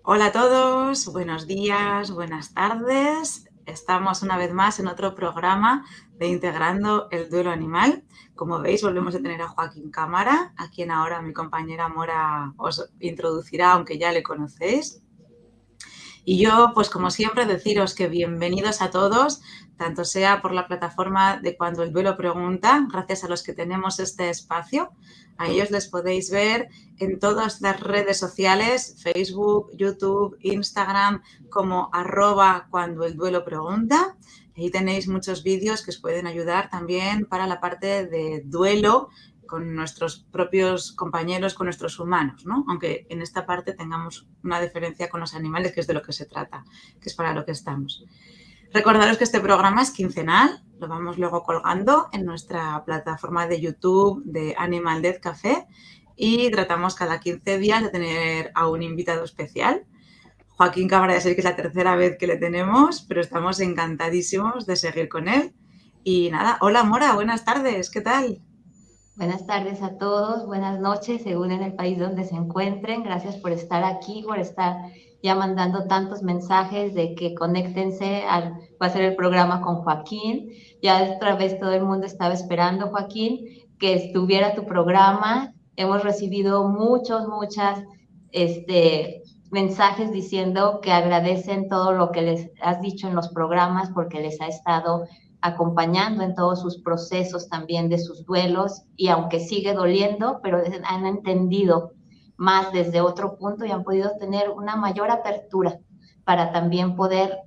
Hola a todos, buenos días, buenas tardes. Estamos una vez más en otro programa de Integrando el Duelo Animal. Como veis, volvemos a tener a Joaquín Cámara, a quien ahora mi compañera Mora os introducirá, aunque ya le conocéis. Y yo, pues como siempre, deciros que bienvenidos a todos, tanto sea por la plataforma de Cuando el Duelo Pregunta, gracias a los que tenemos este espacio. A ellos les podéis ver en todas las redes sociales, Facebook, YouTube, Instagram, como @Cuando el Duelo Pregunta. Ahí tenéis muchos vídeos que os pueden ayudar también para la parte de duelo con nuestros propios compañeros, con nuestros humanos, ¿no? Aunque en esta parte tengamos una diferencia con los animales, que es de lo que se trata, que es para lo que estamos. Recordaros que este programa es quincenal, lo vamos luego colgando en nuestra plataforma de YouTube de Animal Death Café y tratamos cada 15 días de tener a un invitado especial. Joaquín Cámara, ya sé que es la tercera vez que le tenemos, pero estamos encantadísimos de seguir con él. Y nada, hola Mora, buenas tardes, ¿qué tal? Buenas tardes a todos, buenas noches, según en el país donde se encuentren. Gracias por estar aquí, por estar ya mandando tantos mensajes de que conéctense va a ser el programa con Joaquín. Ya otra vez todo el mundo estaba esperando, Joaquín, que estuviera tu programa. Hemos recibido muchas mensajes diciendo que agradecen todo lo que les has dicho en los programas porque les ha estado acompañando en todos sus procesos también de sus duelos, y aunque sigue doliendo, pero han entendido más desde otro punto y han podido tener una mayor apertura para también poder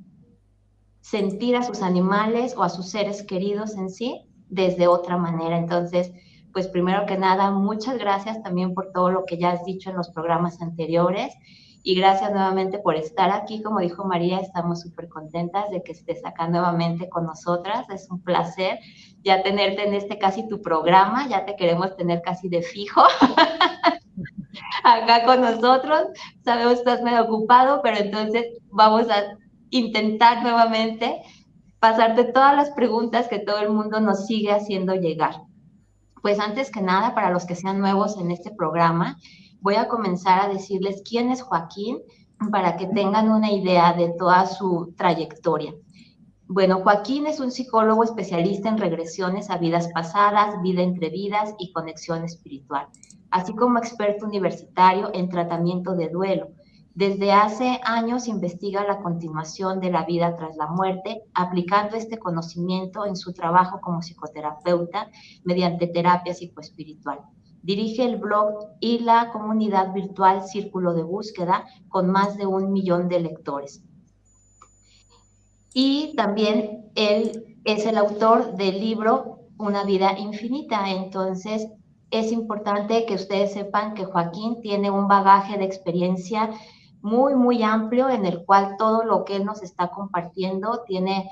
sentir a sus animales o a sus seres queridos en sí desde otra manera. Entonces, pues primero que nada, muchas gracias también por todo lo que ya has dicho en los programas anteriores, y gracias nuevamente por estar aquí. Como dijo María, estamos súper contentas de que estés acá nuevamente con nosotras. Es un placer ya tenerte en este casi tu programa, ya te queremos tener casi de fijo acá con nosotros. Sabemos que estás medio ocupado, pero entonces vamos a intentar nuevamente pasarte todas las preguntas que todo el mundo nos sigue haciendo llegar. Pues antes que nada, para los que sean nuevos en este programa, voy a comenzar a decirles quién es Joaquín para que tengan una idea de toda su trayectoria. Bueno, Joaquín es un psicólogo especialista en regresiones a vidas pasadas, vida entre vidas y conexión espiritual, así como experto universitario en tratamiento de duelo. Desde hace años investiga la continuación de la vida tras la muerte, aplicando este conocimiento en su trabajo como psicoterapeuta mediante terapia psicoespiritual. Dirige el blog y la comunidad virtual Círculo de Búsqueda con más de 1 millón de lectores. Y también él es el autor del libro Una vida infinita. Entonces, es importante que ustedes sepan que Joaquín tiene un bagaje de experiencia muy amplio, en el cual todo lo que él nos está compartiendo tiene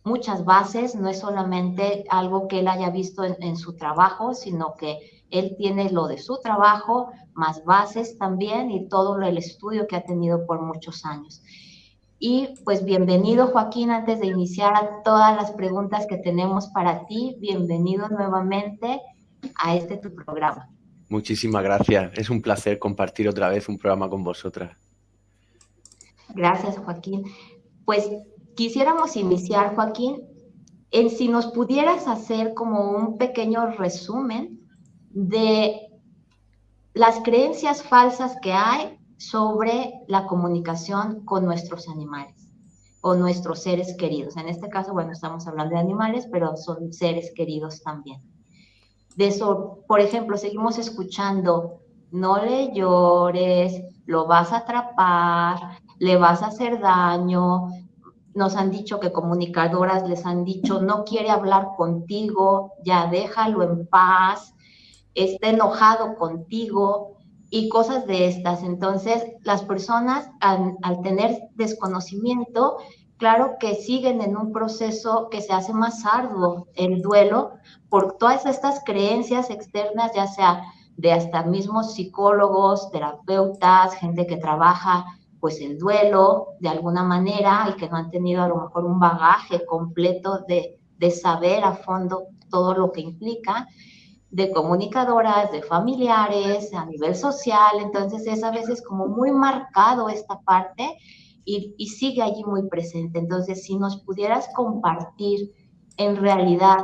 muchas bases. No es solamente algo que él haya visto en su trabajo, sino que él tiene lo de su trabajo, más bases también, y todo el estudio que ha tenido por muchos años. Y pues bienvenido, Joaquín. Antes de iniciar a todas las preguntas que tenemos para ti, bienvenido nuevamente a tu programa. Muchísimas gracias. Es un placer compartir otra vez un programa con vosotras. Gracias, Joaquín. Pues quisiéramos iniciar, Joaquín, en si nos pudieras hacer como un pequeño resumen de las creencias falsas que hay sobre la comunicación con nuestros animales o nuestros seres queridos. En este caso, bueno, estamos hablando de animales, pero son seres queridos también. De eso, por ejemplo, seguimos escuchando: no le llores, lo vas a atrapar, le vas a hacer daño. Nos han dicho que comunicadoras les han dicho: no quiere hablar contigo, ya déjalo en paz, está enojado contigo, y cosas de estas. Entonces, las personas al tener desconocimiento, claro que siguen en un proceso que se hace más arduo, el duelo, por todas estas creencias externas, ya sea de hasta mismos psicólogos, terapeutas, gente que trabaja pues el duelo de alguna manera y que no han tenido a lo mejor un bagaje completo de saber a fondo todo lo que implica. de comunicadoras, de familiares, a nivel social, entonces es a veces como muy marcado esta parte y sigue allí muy presente. Entonces, si nos pudieras compartir en realidad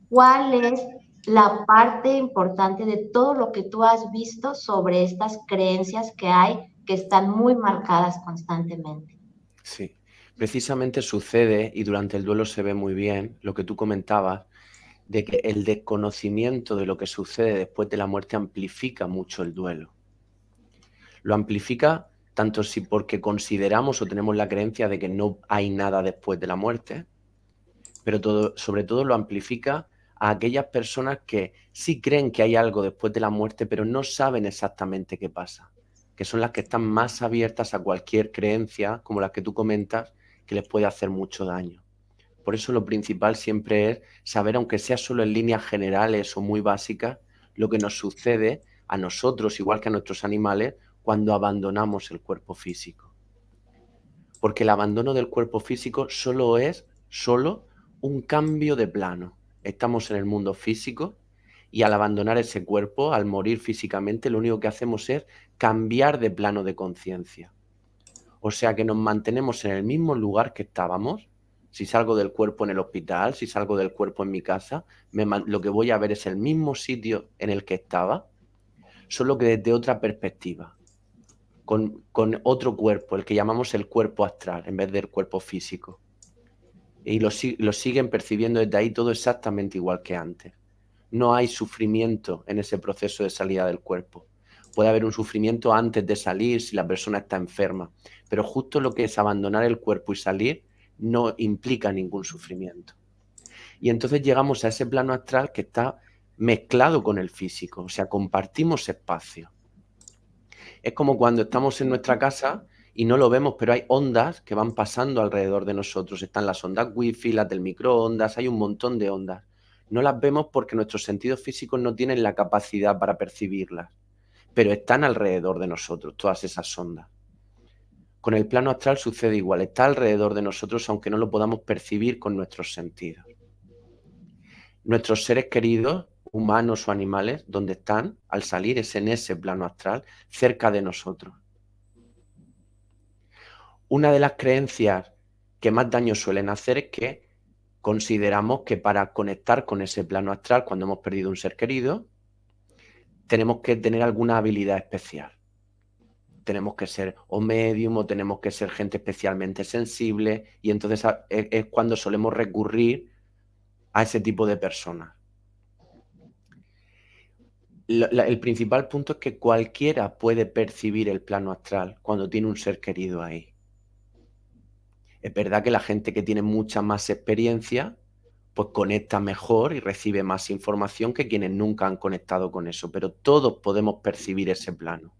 cuál es la parte importante de todo lo que tú has visto sobre estas creencias que hay que están muy marcadas constantemente. Sí, precisamente sucede, y durante el duelo se ve muy bien, lo que tú comentabas, de que el desconocimiento de lo que sucede después de la muerte amplifica mucho el duelo. Lo amplifica tanto si porque consideramos o tenemos la creencia de que no hay nada después de la muerte, pero sobre todo lo amplifica a aquellas personas que sí creen que hay algo después de la muerte, pero no saben exactamente qué pasa, que son las que están más abiertas a cualquier creencia, como las que tú comentas, que les puede hacer mucho daño. Por eso lo principal siempre es saber, aunque sea solo en líneas generales o muy básicas, lo que nos sucede a nosotros, igual que a nuestros animales, cuando abandonamos el cuerpo físico. Porque el abandono del cuerpo físico solo es un cambio de plano. Estamos en el mundo físico y al abandonar ese cuerpo, al morir físicamente, lo único que hacemos es cambiar de plano de conciencia. O sea que nos mantenemos en el mismo lugar que estábamos. Si salgo del cuerpo en el hospital, si salgo del cuerpo en mi casa, lo que voy a ver es el mismo sitio en el que estaba, solo que desde otra perspectiva, con otro cuerpo, el que llamamos el cuerpo astral, en vez del cuerpo físico. Y lo siguen percibiendo desde ahí todo exactamente igual que antes. No hay sufrimiento en ese proceso de salida del cuerpo. Puede haber un sufrimiento antes de salir si la persona está enferma, pero justo lo que es abandonar el cuerpo y salir no implica ningún sufrimiento. Y entonces llegamos a ese plano astral que está mezclado con el físico, o sea, compartimos espacio. Es como cuando estamos en nuestra casa y no lo vemos, pero hay ondas que van pasando alrededor de nosotros. Están las ondas wifi, las del microondas, hay un montón de ondas. No las vemos porque nuestros sentidos físicos no tienen la capacidad para percibirlas, pero están alrededor de nosotros, todas esas ondas. Con el plano astral sucede igual, está alrededor de nosotros aunque no lo podamos percibir con nuestros sentidos. Nuestros seres queridos, humanos o animales, donde están al salir es en ese plano astral, cerca de nosotros. Una de las creencias que más daño suelen hacer es que consideramos que para conectar con ese plano astral, cuando hemos perdido un ser querido, tenemos que tener alguna habilidad especial. Tenemos que ser o medium o tenemos que ser gente especialmente sensible y entonces es cuando solemos recurrir a ese tipo de personas. El principal punto es que cualquiera puede percibir el plano astral cuando tiene un ser querido ahí. Es verdad que la gente que tiene mucha más experiencia pues conecta mejor y recibe más información que quienes nunca han conectado con eso, pero todos podemos percibir ese plano.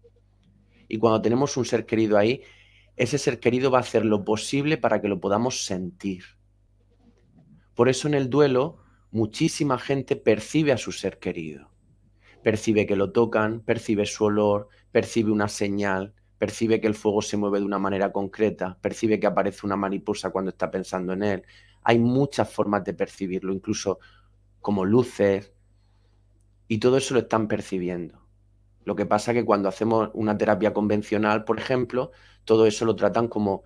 Y cuando tenemos un ser querido ahí, ese ser querido va a hacer lo posible para que lo podamos sentir. Por eso en el duelo, muchísima gente percibe a su ser querido. Percibe que lo tocan, percibe su olor, percibe una señal, percibe que el fuego se mueve de una manera concreta, percibe que aparece una mariposa cuando está pensando en él. Hay muchas formas de percibirlo, incluso como luces, y todo eso lo están percibiendo. Lo que pasa es que cuando hacemos una terapia convencional, por ejemplo, todo eso lo tratan como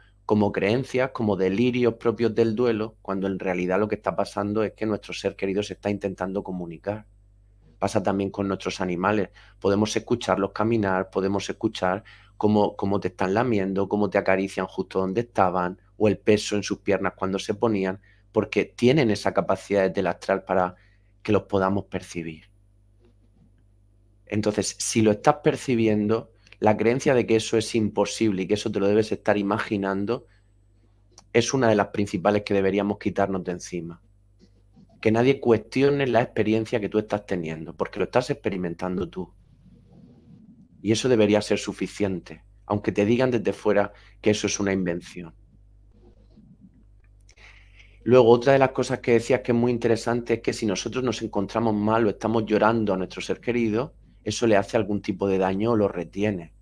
creencias, como delirios propios del duelo, cuando en realidad lo que está pasando es que nuestro ser querido se está intentando comunicar. Pasa también con nuestros animales. Podemos escucharlos caminar, podemos escuchar cómo te están lamiendo, cómo te acarician justo donde estaban, o el peso en sus piernas cuando se ponían, porque tienen esa capacidad del astral para que los podamos percibir. Entonces, si lo estás percibiendo, la creencia de que eso es imposible y que eso te lo debes estar imaginando es una de las principales que deberíamos quitarnos de encima. Que nadie cuestione la experiencia que tú estás teniendo, porque lo estás experimentando tú. Y eso debería ser suficiente, aunque te digan desde fuera que eso es una invención. Luego, otra de las cosas que decías que es muy interesante es que si nosotros nos encontramos mal o estamos llorando a nuestro ser querido, eso le hace algún tipo de daño o lo retiene.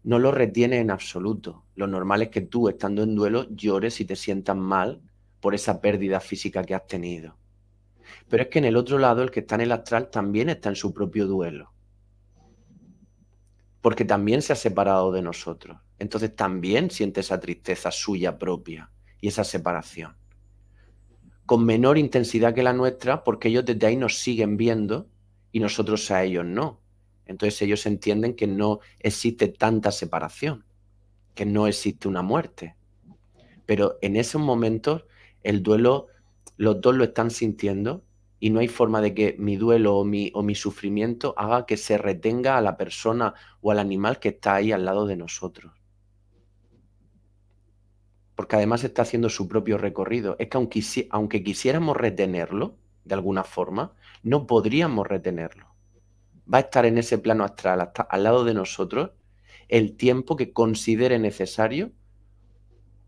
No lo retiene en absoluto. Lo normal es que tú, estando en duelo, llores y te sientas mal por esa pérdida física que has tenido. Pero es que en el otro lado, el que está en el astral también está en su propio duelo, porque también se ha separado de nosotros. Entonces también siente esa tristeza suya propia y esa separación, con menor intensidad que la nuestra, porque ellos desde ahí nos siguen viendo y nosotros a ellos no. Entonces ellos entienden que no existe tanta separación, que no existe una muerte. Pero en esos momentos el duelo, los dos lo están sintiendo y no hay forma de que mi duelo o mi sufrimiento haga que se retenga a la persona o al animal que está ahí al lado de nosotros. Porque además está haciendo su propio recorrido. Es que aunque quisiéramos retenerlo, de alguna forma, no podríamos retenerlo. Va a estar en ese plano astral, hasta al lado de nosotros, el tiempo que considere necesario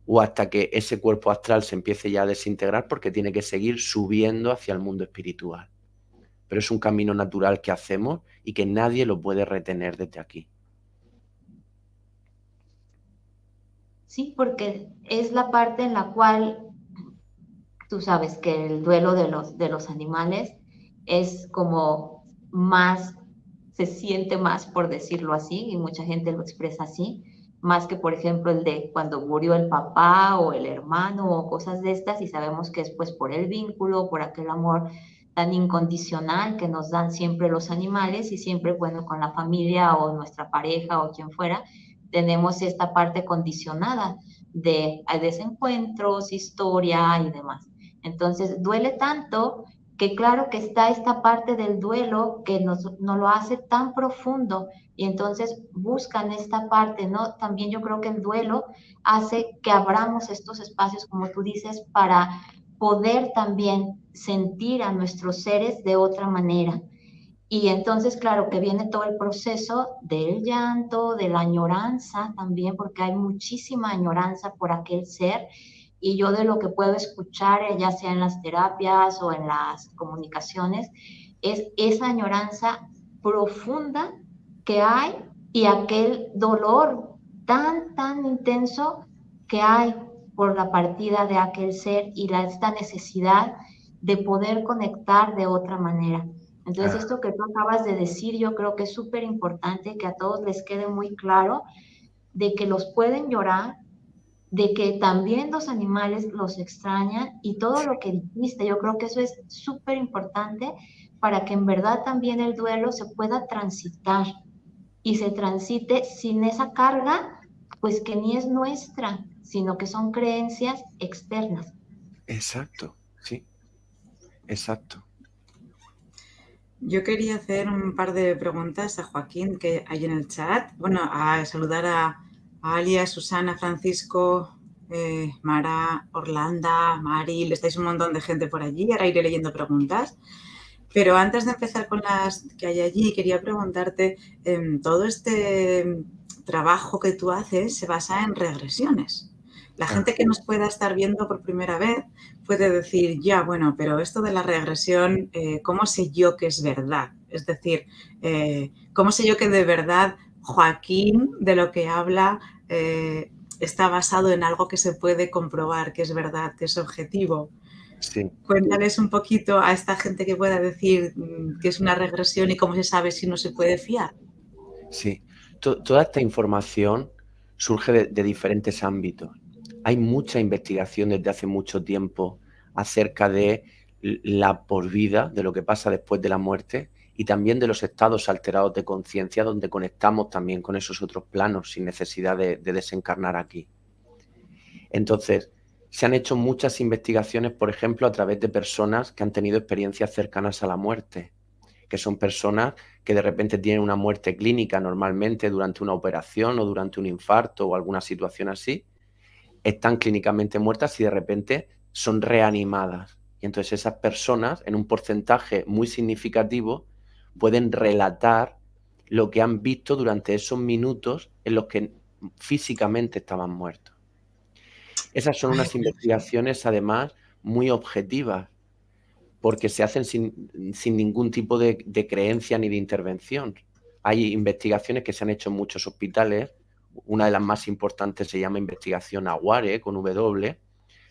o hasta que ese cuerpo astral se empiece ya a desintegrar, porque tiene que seguir subiendo hacia el mundo espiritual. Pero es un camino natural que hacemos y que nadie lo puede retener desde aquí. Sí, porque es la parte en la cual tú sabes que el duelo de los animales es como más, se siente más, por decirlo así, y mucha gente lo expresa así, más que, por ejemplo, el de cuando murió el papá o el hermano o cosas de estas, y sabemos que es pues por el vínculo, por aquel amor tan incondicional que nos dan siempre los animales y siempre, bueno, con la familia o nuestra pareja o quien fuera, tenemos esta parte condicionada de desencuentros, historia y demás. Entonces, duele tanto que claro que está esta parte del duelo que nos lo hace tan profundo y entonces buscan esta parte, ¿no? También yo creo que el duelo hace que abramos estos espacios, como tú dices, para poder también sentir a nuestros seres de otra manera. Y entonces, claro, que viene todo el proceso del llanto, de la añoranza también, porque hay muchísima añoranza por aquel ser. Y yo de lo que puedo escuchar, ya sea en las terapias o en las comunicaciones, es esa añoranza profunda que hay y aquel dolor tan, tan intenso que hay por la partida de aquel ser y esta necesidad de poder conectar de otra manera. Entonces, esto que tú acabas de decir, yo creo que es súper importante que a todos les quede muy claro de que los pueden llorar, de que también los animales los extrañan y todo lo que dijiste, yo creo que eso es súper importante para que en verdad también el duelo se pueda transitar y se transite sin esa carga, pues que ni es nuestra, sino que son creencias externas. Exacto, sí, exacto. Yo quería hacer un par de preguntas a Joaquín que hay en el chat. Bueno, a saludar a Alia, Susana, Francisco, Mara, Orlanda, Mari, estáis un montón de gente por allí. Ahora iré leyendo preguntas. Pero antes de empezar con las que hay allí, quería preguntarte, todo este trabajo que tú haces se basa en regresiones. La gente que nos pueda estar viendo por primera vez puede decir, ya, bueno, pero esto de la regresión, ¿cómo sé yo que es verdad? Es decir, ¿cómo sé yo que de verdad Joaquín, de lo que habla, está basado en algo que se puede comprobar, que es verdad, que es objetivo? Sí. Cuéntales un poquito a esta gente que pueda decir que es una regresión y cómo se sabe si no se puede fiar. Sí, toda esta información surge de diferentes ámbitos. Hay mucha investigación desde hace mucho tiempo acerca de la porvida, de lo que pasa después de la muerte y también de los estados alterados de conciencia donde conectamos también con esos otros planos sin necesidad de desencarnar aquí. Entonces, se han hecho muchas investigaciones, por ejemplo, a través de personas que han tenido experiencias cercanas a la muerte, que son personas que de repente tienen una muerte clínica normalmente durante una operación o durante un infarto o alguna situación así, están clínicamente muertas y de repente son reanimadas. Y entonces esas personas, en un porcentaje muy significativo, pueden relatar lo que han visto durante esos minutos en los que físicamente estaban muertos. Esas son unas investigaciones, además, muy objetivas, porque se hacen sin ningún tipo de creencia ni de intervención. Hay investigaciones que se han hecho en muchos hospitales. Una de las más importantes se llama investigación AWARE, con W,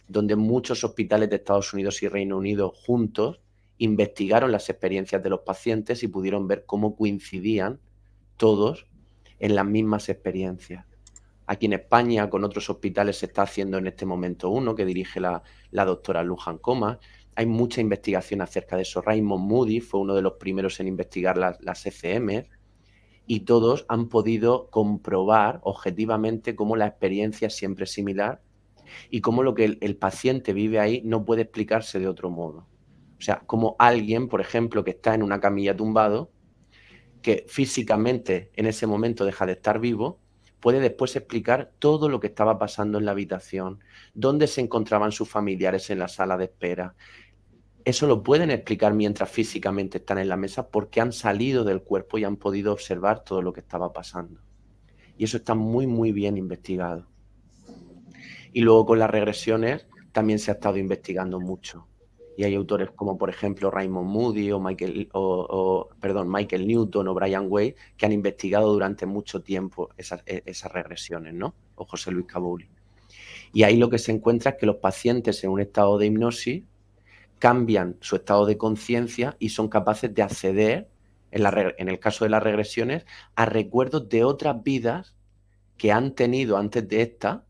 donde muchos hospitales de Estados Unidos y Reino Unido juntos investigaron las experiencias de los pacientes y pudieron ver cómo coincidían todos en las mismas experiencias. Aquí en España, con otros hospitales, se está haciendo en este momento uno que dirige la doctora Luján Comas. Hay mucha investigación acerca de eso. Raymond Moody fue uno de los primeros en investigar las ECM, y todos han podido comprobar objetivamente cómo la experiencia siempre es similar y cómo lo que el paciente vive ahí no puede explicarse de otro modo. O sea, como alguien, por ejemplo, que está en una camilla tumbado, que físicamente en ese momento deja de estar vivo, puede después explicar todo lo que estaba pasando en la habitación, dónde se encontraban sus familiares en la sala de espera. Eso lo pueden explicar mientras físicamente están en la mesa porque han salido del cuerpo y han podido observar todo lo que estaba pasando. Y eso está muy, muy bien investigado. Y luego con las regresiones también se ha estado investigando mucho. Y hay autores como, por ejemplo, Raymond Moody o Michael Newton o Brian Way que han investigado durante mucho tiempo esas regresiones, ¿no? O José Luis Cabouli. Y ahí lo que se encuentra es que los pacientes en un estado de hipnosis cambian su estado de conciencia y son capaces de acceder, en el caso de las regresiones, a recuerdos de otras vidas que han tenido antes de esta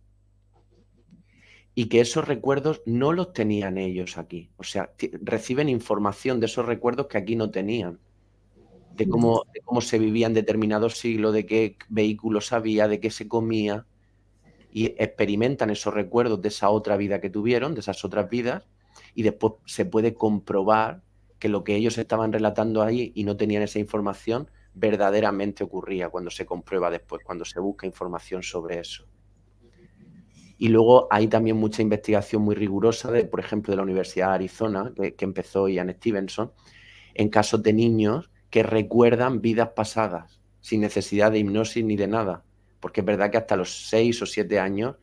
y que esos recuerdos no los tenían ellos aquí. O sea, reciben información de esos recuerdos que aquí no tenían, de cómo se vivía en determinados siglos, de qué vehículos había, de qué se comía, y experimentan esos recuerdos de esa otra vida que tuvieron, de esas otras vidas, y después se puede comprobar que lo que ellos estaban relatando ahí y no tenían esa información, verdaderamente ocurría cuando se comprueba después, cuando se busca información sobre eso. Y luego hay también mucha investigación muy rigurosa, por ejemplo, de la Universidad de Arizona, que empezó Ian Stevenson, en casos de niños que recuerdan vidas pasadas, sin necesidad de hipnosis ni de nada. Porque es verdad que hasta los 6 o 7 años,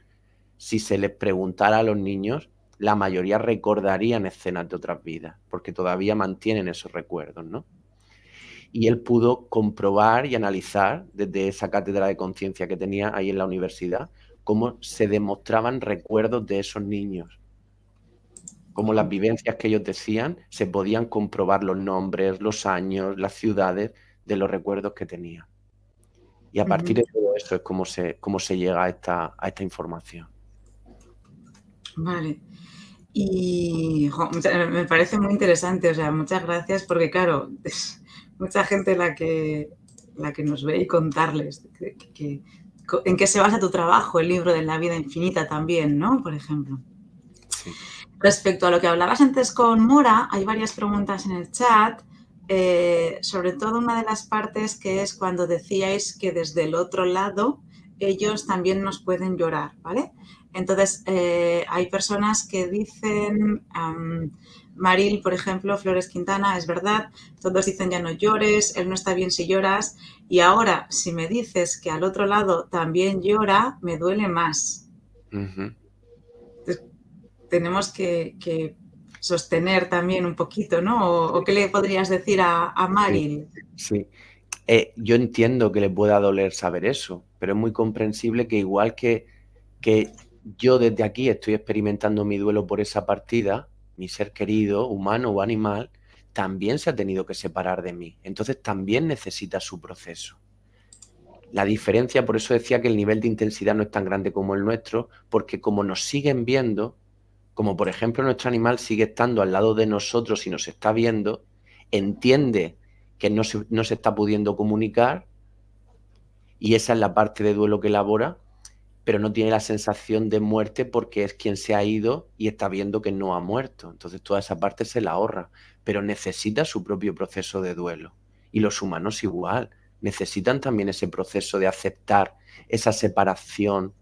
si se les preguntara a los niños, la mayoría recordarían escenas de otras vidas, porque todavía mantienen esos recuerdos, ¿no? Y él pudo comprobar y analizar desde esa cátedra de conciencia que tenía ahí en la universidad, cómo se demostraban recuerdos de esos niños, cómo las vivencias que ellos decían se podían comprobar los nombres, los años, las ciudades de los recuerdos que tenían. Y a partir de todo eso es cómo se llega a esta información. Vale. Y me parece muy interesante, o sea, muchas gracias porque, claro, es mucha gente la que nos ve y contarles en qué se basa tu trabajo, el libro de la vida infinita también, ¿no? Por ejemplo. Sí. Respecto a lo que hablabas antes con Mora, hay varias preguntas en el chat, sobre todo una de las partes que es cuando decíais que desde el otro lado ellos también nos pueden llorar, ¿vale? Entonces, hay personas que dicen, Maril, por ejemplo, Flores Quintana, es verdad, todos dicen ya no llores, él no está bien si lloras, y ahora si me dices que al otro lado también llora, me duele más. Entonces, tenemos que sostener también un poquito, ¿no? ¿O qué le podrías decir a Maril? Sí. Yo entiendo que le pueda doler saber eso, pero es muy comprensible que igual que yo desde aquí estoy experimentando mi duelo por esa partida, mi ser querido, humano o animal, también se ha tenido que separar de mí. Entonces también necesita su proceso. La diferencia, por eso decía que el nivel de intensidad no es tan grande como el nuestro, porque como nos siguen viendo, como por ejemplo nuestro animal sigue estando al lado de nosotros y nos está viendo, entiende que no se está pudiendo comunicar, y esa es la parte de duelo que elabora, pero no tiene la sensación de muerte porque es quien se ha ido y está viendo que no ha muerto. Entonces toda esa parte se la ahorra, pero necesita su propio proceso de duelo. Y los humanos igual, necesitan también ese proceso de aceptar esa separación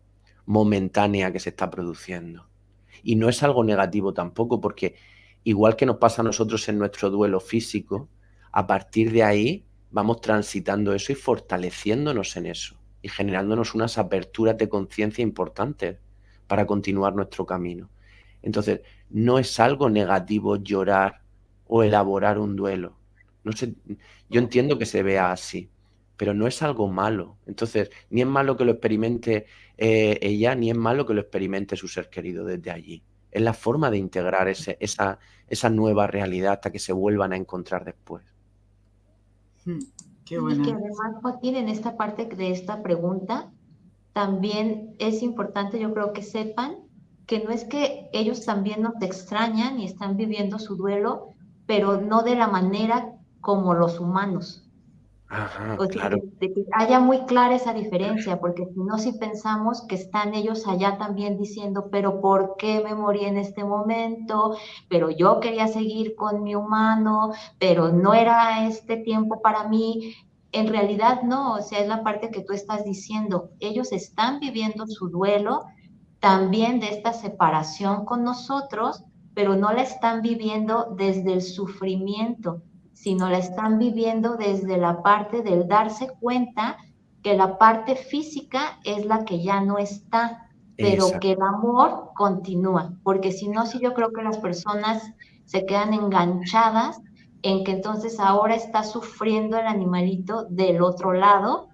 momentánea que se está produciendo. Y no es algo negativo tampoco, porque igual que nos pasa a nosotros en nuestro duelo físico, a partir de ahí vamos transitando eso y fortaleciéndonos en eso y generándonos unas aperturas de conciencia importantes para continuar nuestro camino. Entonces, no es algo negativo llorar o elaborar un duelo. No sé, yo entiendo que se vea así, pero no es algo malo. Entonces, ni es malo que lo experimente ella, ni es malo que lo experimente su ser querido desde allí. Es la forma de integrar esa nueva realidad hasta que se vuelvan a encontrar después. Qué Y buena. que además, Joaquín, en esta parte de esta pregunta, también es importante, yo creo, que sepan que no es que ellos también nos extrañan y están viviendo su duelo, pero no de la manera como los humanos. Ajá, O sea, claro, de que haya muy clara esa diferencia, porque si no, si pensamos que están ellos allá también diciendo, pero ¿por qué me morí en este momento? Pero yo quería seguir con mi humano, pero no era este tiempo para mí. En realidad no, o sea, es la parte que tú estás diciendo. Ellos están viviendo su duelo también de esta separación con nosotros, pero no la están viviendo desde el sufrimiento, sino la están viviendo desde la parte del darse cuenta que la parte física es la que ya no está, pero exacto. que el amor continúa, porque si no, sí yo creo que las personas se quedan enganchadas en que entonces ahora está sufriendo el animalito del otro lado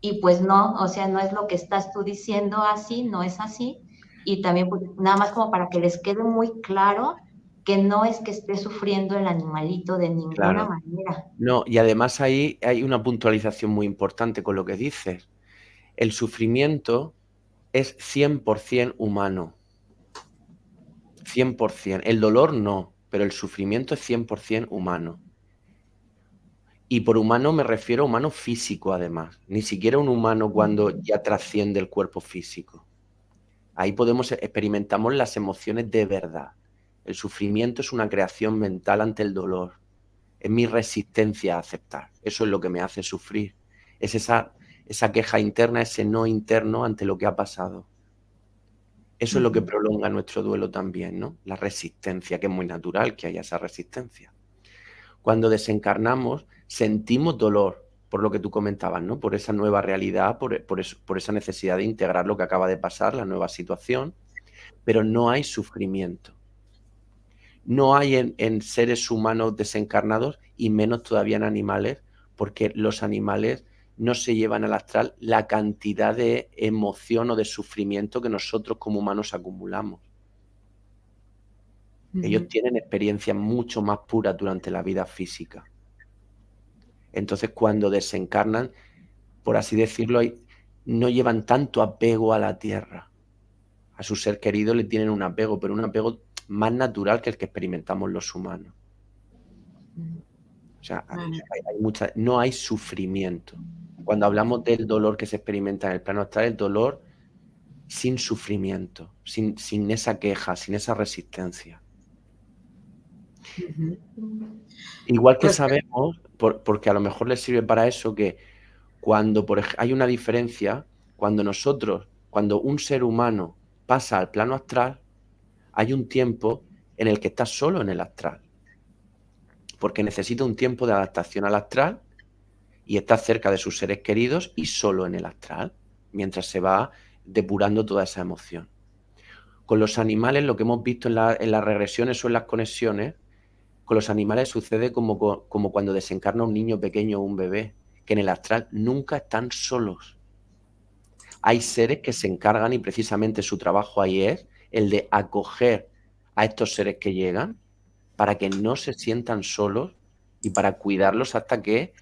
y pues no, o sea, no es lo que estás tú diciendo así, no es así. Y también pues, nada más como para que les quede muy claro que no es que esté sufriendo el animalito de ninguna Claro. manera. No, y además ahí hay una puntualización muy importante con lo que dices. El sufrimiento es 100% humano, 100%. El dolor no, pero el sufrimiento es 100% humano. Y por humano me refiero a humano físico, además. Ni siquiera un humano cuando ya trasciende el cuerpo físico. Ahí experimentamos las emociones de verdad. El sufrimiento es una creación mental ante el dolor. Es mi resistencia a aceptar. Eso es lo que me hace sufrir. Es esa queja interna, ese no interno ante lo que ha pasado. Eso es lo que prolonga nuestro duelo también, ¿no? La resistencia, que es muy natural que haya esa resistencia. Cuando desencarnamos, sentimos dolor, por lo que tú comentabas, ¿no? Por esa nueva realidad, por esa necesidad de integrar lo que acaba de pasar, la nueva situación, pero no hay sufrimiento. No hay en seres humanos desencarnados y menos todavía en animales, porque los animales no se llevan al astral la cantidad de emoción o de sufrimiento que nosotros como humanos acumulamos. Ellos tienen experiencias mucho más puras durante la vida física. Entonces, cuando desencarnan, por así decirlo, no llevan tanto apego a la tierra. A su ser querido le tienen un apego, pero un apego más natural que el que experimentamos los humanos. O sea, Vale. no hay sufrimiento. Cuando hablamos del dolor que se experimenta en el plano astral, el dolor sin sufrimiento, sin esa queja, sin esa resistencia. Igual que sabemos, porque a lo mejor les sirve para eso, que cuando hay una diferencia, cuando un ser humano pasa al plano astral, hay un tiempo en el que está solo en el astral, porque necesita un tiempo de adaptación al astral y está cerca de sus seres queridos y solo en el astral, mientras se va depurando toda esa emoción. Con los animales, lo que hemos visto en las regresiones o en las conexiones, con los animales sucede como cuando desencarna un niño pequeño o un bebé, que en el astral nunca están solos. Hay seres que se encargan y precisamente su trabajo ahí es el de acoger a estos seres que llegan para que no se sientan solos y para cuidarlos hasta que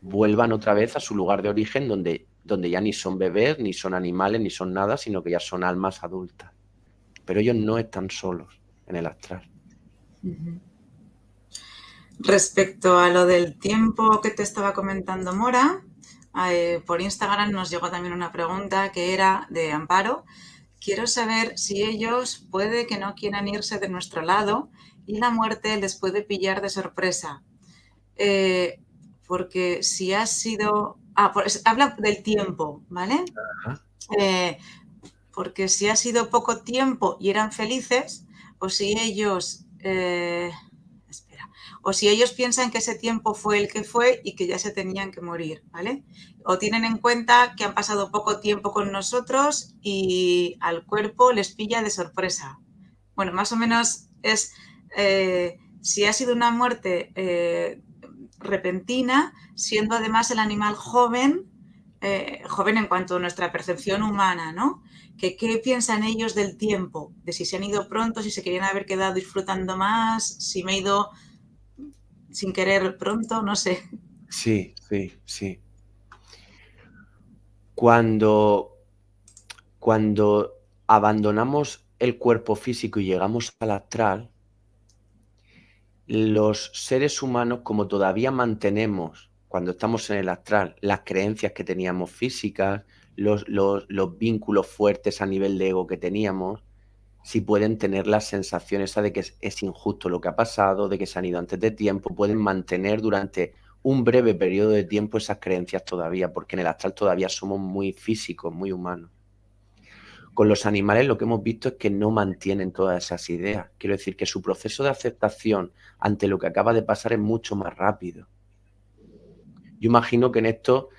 vuelvan otra vez a su lugar de origen donde ya ni son bebés, ni son animales, ni son nada, sino que ya son almas adultas. Pero ellos no están solos en el astral. Respecto a lo del tiempo que te estaba comentando Mora, por Instagram nos llegó también una pregunta que era de Amparo. Quiero saber si ellos puede que no quieran irse de nuestro lado y la muerte les puede pillar de sorpresa. Porque si ha sido... habla del tiempo, ¿vale? Porque si ha sido poco tiempo y eran felices, o si ellos... o si ellos piensan que ese tiempo fue el que fue y que ya se tenían que morir, ¿vale? O tienen en cuenta que han pasado poco tiempo con nosotros y al cuerpo les pilla de sorpresa. Bueno, más o menos es si ha sido una muerte repentina, siendo además el animal joven, joven en cuanto a nuestra percepción humana, ¿no? ¿Qué piensan ellos del tiempo? De si se han ido pronto, si se querían haber quedado disfrutando más, si me he ido sin querer pronto, no sé. Sí, sí, sí. Cuando abandonamos el cuerpo físico y llegamos al astral, los seres humanos, como todavía mantenemos, cuando estamos en el astral, las creencias que teníamos físicas, los vínculos fuertes a nivel de ego que teníamos, si pueden tener la sensación esa de que es injusto lo que ha pasado, de que se han ido antes de tiempo, pueden mantener durante un breve periodo de tiempo esas creencias todavía, porque en el astral todavía somos muy físicos, muy humanos. Con los animales lo que hemos visto es que no mantienen todas esas ideas. Quiero decir que su proceso de aceptación ante lo que acaba de pasar es mucho más rápido. Yo imagino que en esto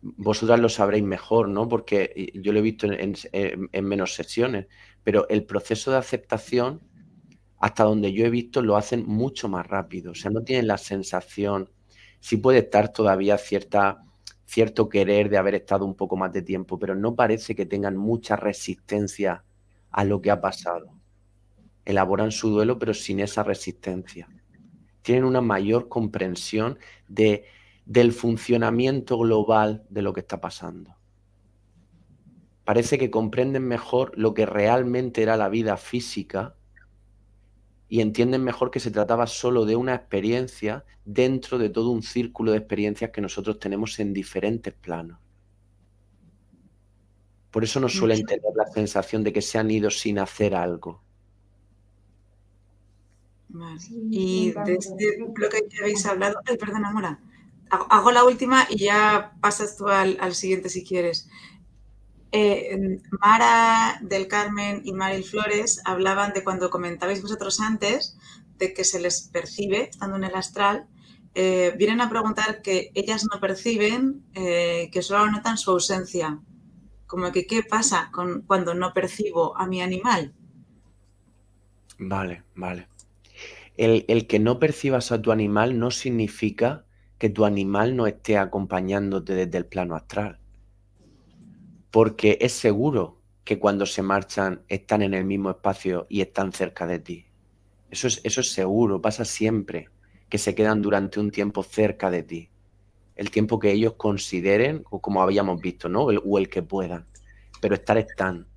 vosotras lo sabréis mejor, ¿no? Porque yo lo he visto en menos sesiones, pero el proceso de aceptación, hasta donde yo he visto, lo hacen mucho más rápido. O sea, no tienen la sensación, sí puede estar todavía cierto querer de haber estado un poco más de tiempo, pero no parece que tengan mucha resistencia a lo que ha pasado. Elaboran su duelo, pero sin esa resistencia. Tienen una mayor comprensión del funcionamiento global de lo que está pasando. Parece que comprenden mejor lo que realmente era la vida física y entienden mejor que se trataba solo de una experiencia dentro de todo un círculo de experiencias que nosotros tenemos en diferentes planos. Por eso no suelen tener la sensación de que se han ido sin hacer algo. Vale. Sí, Y me de encanta. este bloque que habéis hablado, perdona, Mora, hago la última y ya pasas tú al siguiente si quieres. Mara del Carmen y Maril Flores hablaban de cuando comentabais vosotros antes de que se les percibe estando en el astral. Vienen a preguntar que ellas no perciben, que solo notan su ausencia. Como que, ¿qué pasa cuando no percibo a mi animal? Vale, vale. El que no percibas a tu animal no significa que tu animal no esté acompañándote desde el plano astral. Porque es seguro que cuando se marchan están en el mismo espacio y están cerca de ti. Eso es seguro, pasa siempre, que se quedan durante un tiempo cerca de ti. El tiempo que ellos consideren, o como habíamos visto, ¿no? O el que puedan. Pero están.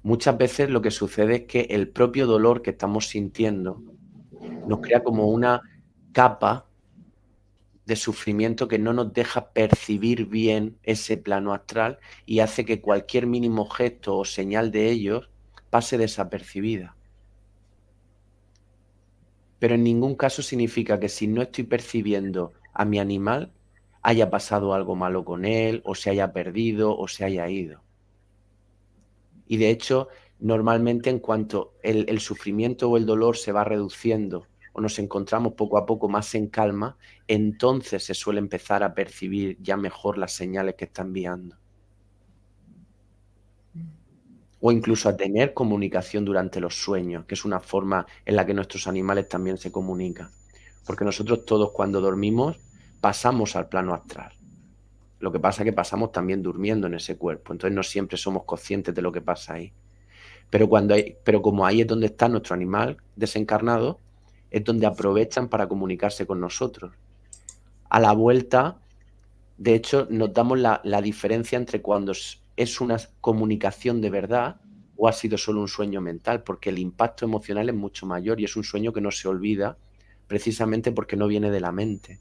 Muchas veces lo que sucede es que el propio dolor que estamos sintiendo nos crea como una capa de sufrimiento que no nos deja percibir bien ese plano astral y hace que cualquier mínimo gesto o señal de ellos pase desapercibida. Pero en ningún caso significa que si no estoy percibiendo a mi animal, haya pasado algo malo con él, o se haya perdido, o se haya ido. Y de hecho, normalmente en cuanto el sufrimiento o el dolor se va reduciendo o nos encontramos poco a poco más en calma, entonces se suele empezar a percibir ya mejor las señales que está enviando. O incluso a tener comunicación durante los sueños, que es una forma en la que nuestros animales también se comunican. Porque nosotros todos cuando dormimos pasamos al plano astral. Lo que pasa es que pasamos también durmiendo en ese cuerpo, entonces no siempre somos conscientes de lo que pasa ahí. Pero como ahí es donde está nuestro animal desencarnado, es donde aprovechan para comunicarse con nosotros. A la vuelta, de hecho, nos damos la diferencia entre cuando es una comunicación de verdad o ha sido solo un sueño mental, porque el impacto emocional es mucho mayor y es un sueño que no se olvida precisamente porque no viene de la mente.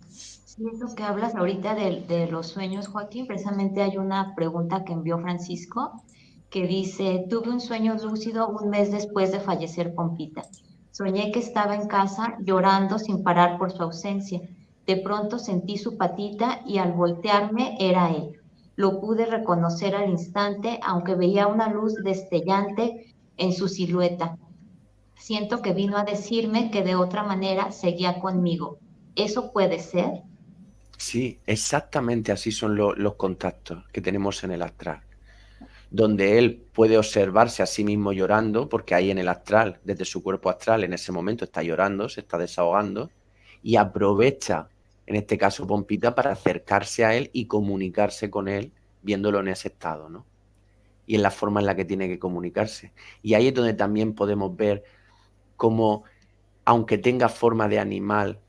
Sí, eso que hablas ahorita de los sueños, Joaquín, precisamente hay una pregunta que envió Francisco que dice, tuve un sueño lúcido un mes después de fallecer Pompita. Soñé que estaba en casa llorando sin parar por su ausencia. De pronto sentí su patita y al voltearme era él. Lo pude reconocer al instante, aunque veía una luz destellante en su silueta. Siento que vino a decirme que de otra manera seguía conmigo. ¿Eso puede ser? Sí, exactamente así son los contactos que tenemos en el astral, donde él puede observarse a sí mismo llorando, porque ahí en el astral, desde su cuerpo astral, en ese momento está llorando, se está desahogando, y aprovecha en este caso Pompita, para acercarse a él y comunicarse con él viéndolo en ese estado, ¿no? Y en la forma en la que tiene que comunicarse. Y ahí es donde también podemos ver cómo, aunque tenga forma de animal,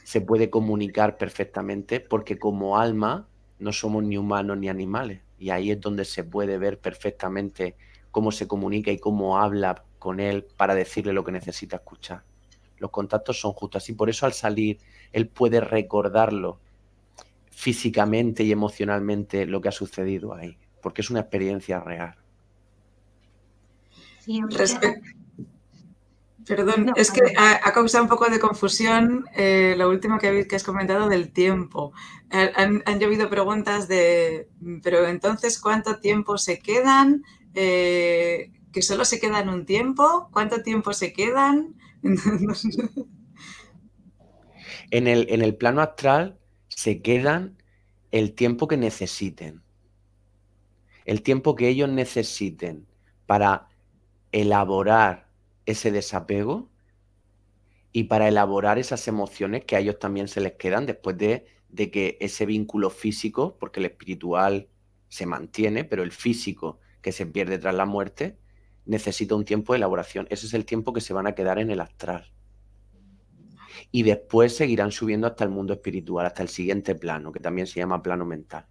se puede comunicar perfectamente, porque como alma no somos ni humanos ni animales. Y ahí es donde se puede ver perfectamente cómo se comunica y cómo habla con él para decirle lo que necesita escuchar. Los contactos son justo así. Por eso al salir, él puede recordarlo físicamente y emocionalmente lo que ha sucedido ahí, porque es una experiencia real. Sí, Perdón, no, es que ha causado un poco de confusión lo último que has comentado del tiempo. Han llovido preguntas de, pero entonces, ¿cuánto tiempo se quedan? ¿Que solo se quedan un tiempo? ¿Cuánto tiempo se quedan? En el plano astral se quedan el tiempo que necesiten. El tiempo que ellos necesiten para elaborar ese desapego y para elaborar esas emociones que a ellos también se les quedan después de que ese vínculo físico, porque el espiritual se mantiene, pero el físico que se pierde tras la muerte, necesita un tiempo de elaboración. Ese es el tiempo que se van a quedar en el astral. Y después seguirán subiendo hasta el mundo espiritual, hasta el siguiente plano, que también se llama plano mental.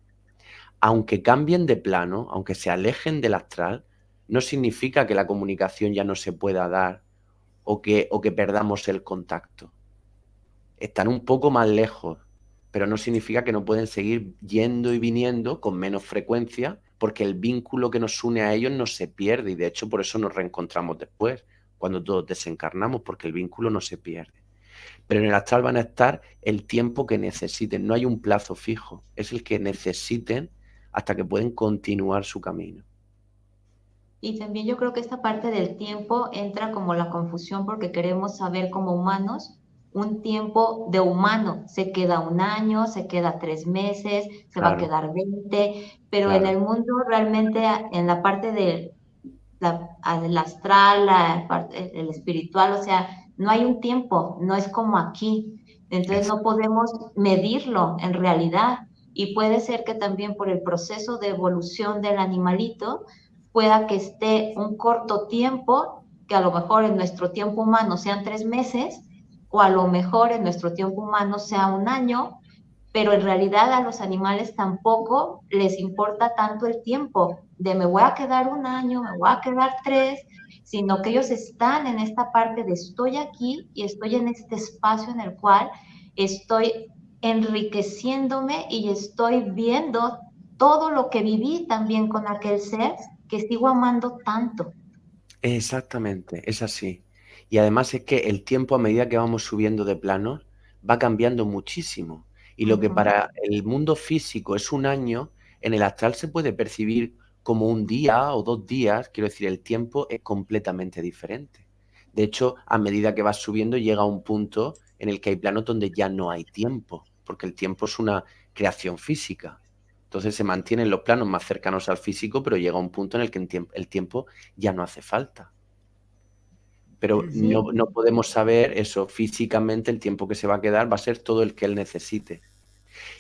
Aunque cambien de plano, aunque se alejen del astral, no significa que la comunicación ya no se pueda dar o que perdamos el contacto. Están un poco más lejos, pero no significa que no pueden seguir yendo y viniendo con menos frecuencia, porque el vínculo que nos une a ellos no se pierde, y de hecho por eso nos reencontramos después, cuando todos desencarnamos, porque el vínculo no se pierde. Pero en el astral van a estar el tiempo que necesiten, no hay un plazo fijo, es el que necesiten hasta que pueden continuar su camino. y también yo creo que esta parte del tiempo entra como la confusión porque queremos saber como humanos un tiempo de humano. Se queda un año, se queda 3 meses, se va a Claro, quedar 20, pero en claro, el mundo realmente en la parte del astral, el espiritual, o sea, no hay un tiempo, no es como aquí. Entonces es, no podemos medirlo en realidad. Y puede ser que también por el proceso de evolución del animalito pueda que esté un corto tiempo, que a lo mejor en nuestro tiempo humano sean 3 meses, o a lo mejor en nuestro tiempo humano sea un año, pero en realidad a los animales tampoco les importa tanto el tiempo de me voy a quedar un año, me voy a quedar 3, sino que ellos están en esta parte de estoy aquí y estoy en este espacio en el cual estoy enriqueciéndome y estoy viendo todo lo que viví también con aquel ser que sigo amando tanto. exactamente, es así. Y además es que el tiempo a medida que vamos subiendo de planos va cambiando muchísimo. Y lo que Ujú. para el mundo físico es un año, en el astral se puede percibir como un día o 2 días. Quiero decir, el tiempo es completamente diferente. De hecho, a medida que vas subiendo llega a un punto en el que hay planos donde ya no hay tiempo, porque el tiempo es una creación física. Entonces se mantienen los planos más cercanos al físico, pero llega un punto en el que el tiempo ya no hace falta. Pero Sí, no podemos saber eso físicamente, el tiempo que se va a quedar va a ser todo el que él necesite.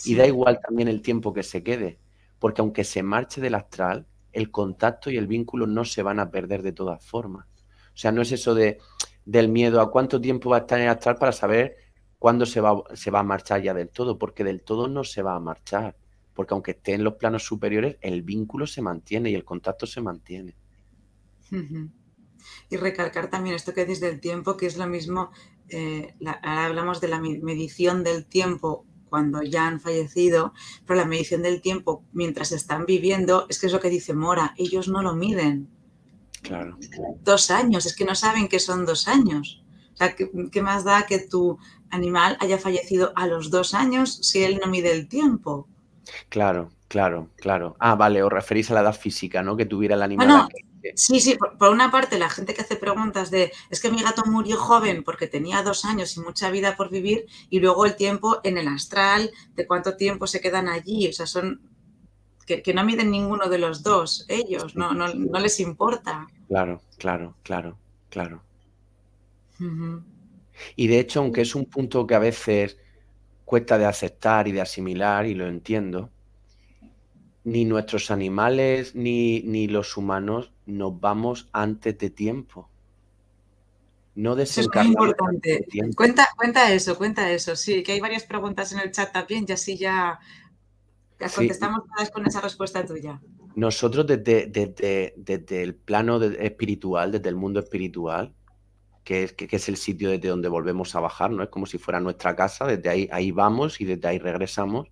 Y da Sí. igual también el tiempo que se quede, porque aunque se marche del astral, el contacto y el vínculo no se van a perder de todas formas. O sea, no es eso del miedo a cuánto tiempo va a estar en el astral para saber cuándo se va a marchar ya del todo, porque del todo no se va a marchar. Porque aunque esté en los planos superiores, el vínculo se mantiene y el contacto se mantiene. Ujú. Y recalcar también esto que dices del tiempo, que es lo mismo, ahora hablamos de la medición del tiempo cuando ya han fallecido, pero la medición del tiempo mientras están viviendo, es que es lo que dice Mora, ellos no lo miden. Claro. 2 años, es que no saben que son 2 años. O sea, ¿qué más da que tu animal haya fallecido a los 2 años si él no mide el tiempo? Claro, claro, claro. Ah, vale, os referís a la edad física, ¿no? Que tuviera el animal Bueno, aquí. sí, sí, por una parte la gente que hace preguntas de es que mi gato murió joven porque tenía 2 años y mucha vida por vivir, y luego el tiempo en el astral, de cuánto tiempo se quedan allí, o sea, son que no miden ninguno de los dos, ellos, Sí, no les importa. claro, claro, claro, claro. Ujú. Y de hecho, aunque es un punto que a veces cuesta de aceptar y de asimilar, y lo entiendo, ni nuestros animales ni los humanos nos vamos antes de tiempo. No Eso es muy desencarnamos antes de importante. tiempo. Cuenta eso. Sí, que hay varias preguntas en el chat también y así ya las Sí, contestamos todas con esa respuesta tuya. nosotros desde el plano espiritual, desde el mundo espiritual, que es el sitio desde donde volvemos a bajar, ¿no? Es como si fuera nuestra casa, desde ahí vamos y desde ahí regresamos.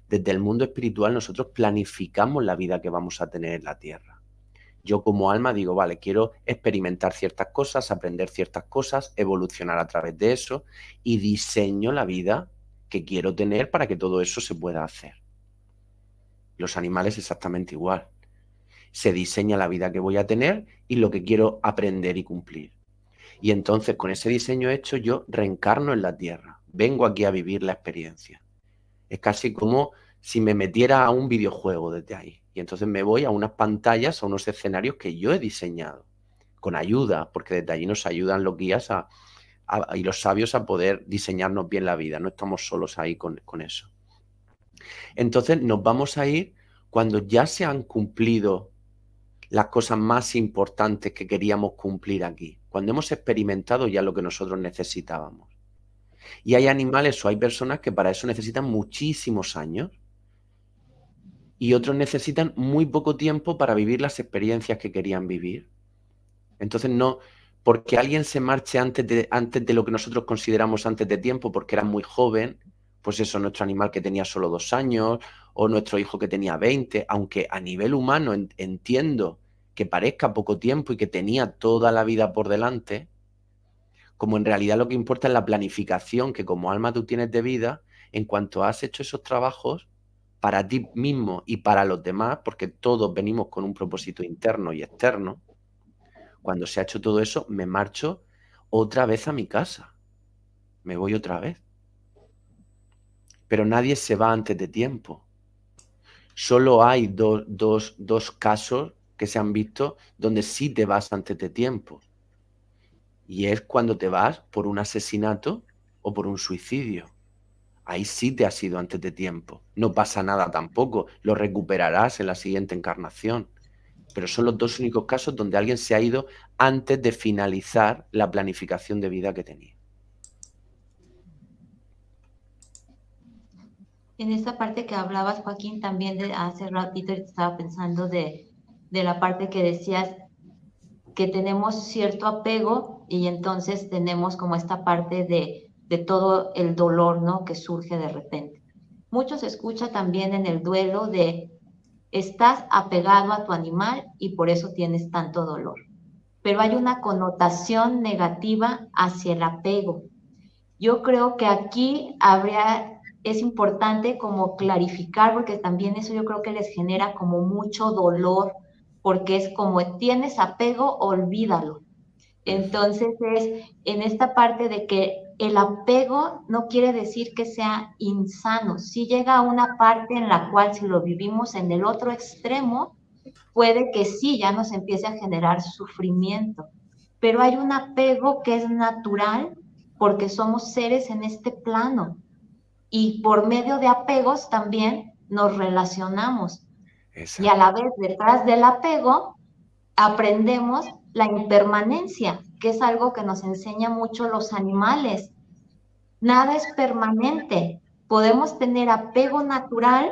Desde el mundo espiritual nosotros planificamos la vida que vamos a tener en la Tierra. Yo como alma digo, vale, quiero experimentar ciertas cosas, aprender ciertas cosas, evolucionar a través de eso y diseño la vida que quiero tener para que todo eso se pueda hacer. Los animales exactamente igual. Se diseña la vida que voy a tener y lo que quiero aprender y cumplir. Y entonces con ese diseño hecho yo reencarno en la Tierra. Vengo aquí a vivir la experiencia. Es casi como si me metiera a un videojuego desde ahí. Y entonces me voy a unas pantallas, a unos escenarios que yo he diseñado, con ayuda, porque desde allí nos ayudan los guías y los sabios a poder diseñarnos bien la vida. No estamos solos ahí con eso. Entonces nos vamos a ir cuando ya se han cumplido las cosas más importantes que queríamos cumplir aquí, cuando hemos experimentado ya lo que nosotros necesitábamos. Y hay animales o hay personas que para eso necesitan muchísimos años y otros necesitan muy poco tiempo para vivir las experiencias que querían vivir. Entonces no, porque alguien se marche antes de lo que nosotros consideramos antes de tiempo, porque era muy joven, pues eso, nuestro animal que tenía solo 2 años o nuestro hijo que tenía 20, aunque a nivel humano entiendo que parezca poco tiempo y que tenía toda la vida por delante, como en realidad lo que importa es la planificación que como alma tú tienes de vida, en cuanto has hecho esos trabajos para ti mismo y para los demás, porque todos venimos con un propósito interno y externo, cuando se ha hecho todo eso, me marcho otra vez a mi casa, me voy otra vez. Pero nadie se va antes de tiempo. Solo hay dos casos que se han visto donde sí te vas antes de tiempo. Y es cuando te vas por un asesinato o por un suicidio. Ahí sí te has ido antes de tiempo. No pasa nada tampoco. Lo recuperarás en la siguiente encarnación. Pero son los 2 únicos casos donde alguien se ha ido antes de finalizar la planificación de vida que tenía. En esta parte que hablabas, Joaquín, también de hace ratito estaba pensando de la parte que decías que tenemos cierto apego y entonces tenemos como esta parte de todo el dolor, ¿no? Que surge de repente. Mucho se escucha también en el duelo de estás apegado a tu animal y por eso tienes tanto dolor. Pero hay una connotación negativa hacia el apego. Yo creo que aquí es importante como clarificar, porque también eso yo creo que les genera como mucho dolor, porque es como tienes apego, olvídalo. Entonces es en esta parte de que el apego no quiere decir que sea insano. Sí llega a una parte en la cual si lo vivimos en el otro extremo, puede que sí ya nos empiece a generar sufrimiento. Pero hay un apego que es natural porque somos seres en este plano y por medio de apegos también nos relacionamos. Exacto. Y a la vez detrás del apego aprendemos la impermanencia, que es algo que nos enseña mucho los animales. Nada es permanente. Podemos tener apego natural,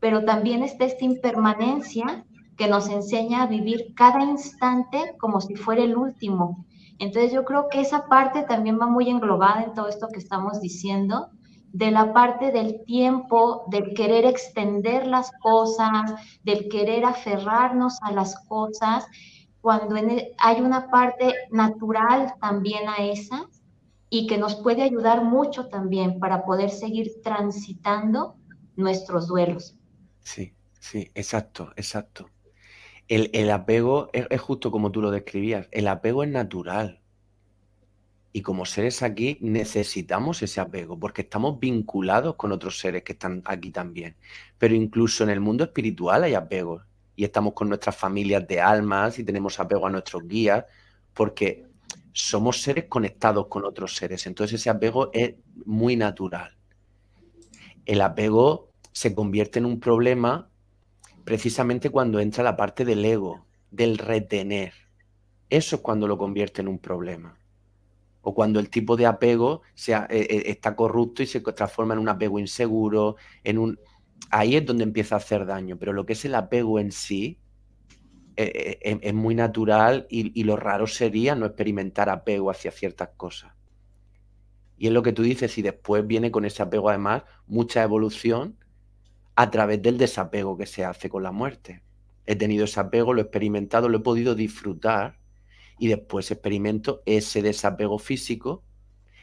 pero también está esta impermanencia que nos enseña a vivir cada instante como si fuera el último. Entonces yo creo que esa parte también va muy englobada en todo esto que estamos diciendo, de la parte del tiempo, del querer extender las cosas, del querer aferrarnos a las cosas, cuando hay una parte natural también a esa y que nos puede ayudar mucho también para poder seguir transitando nuestros duelos. Sí, sí, exacto, exacto. El apego es justo como tú lo describías. El apego es natural. Y como seres aquí necesitamos ese apego porque estamos vinculados con otros seres que están aquí también. Pero incluso en el mundo espiritual hay apegos y estamos con nuestras familias de almas y tenemos apego a nuestros guías porque somos seres conectados con otros seres. Entonces ese apego es muy natural. El apego se convierte en un problema precisamente cuando entra la parte del ego, del retener. Eso es cuando lo convierte en un problema. O cuando el tipo de apego está corrupto y se transforma en un apego inseguro, ahí es donde empieza a hacer daño. Pero lo que es el apego en sí es muy natural y lo raro sería no experimentar apego hacia ciertas cosas. Y es lo que tú dices, y después viene con ese apego además mucha evolución a través del desapego que se hace con la muerte. He tenido ese apego, lo he experimentado, lo he podido disfrutar y después experimento ese desapego físico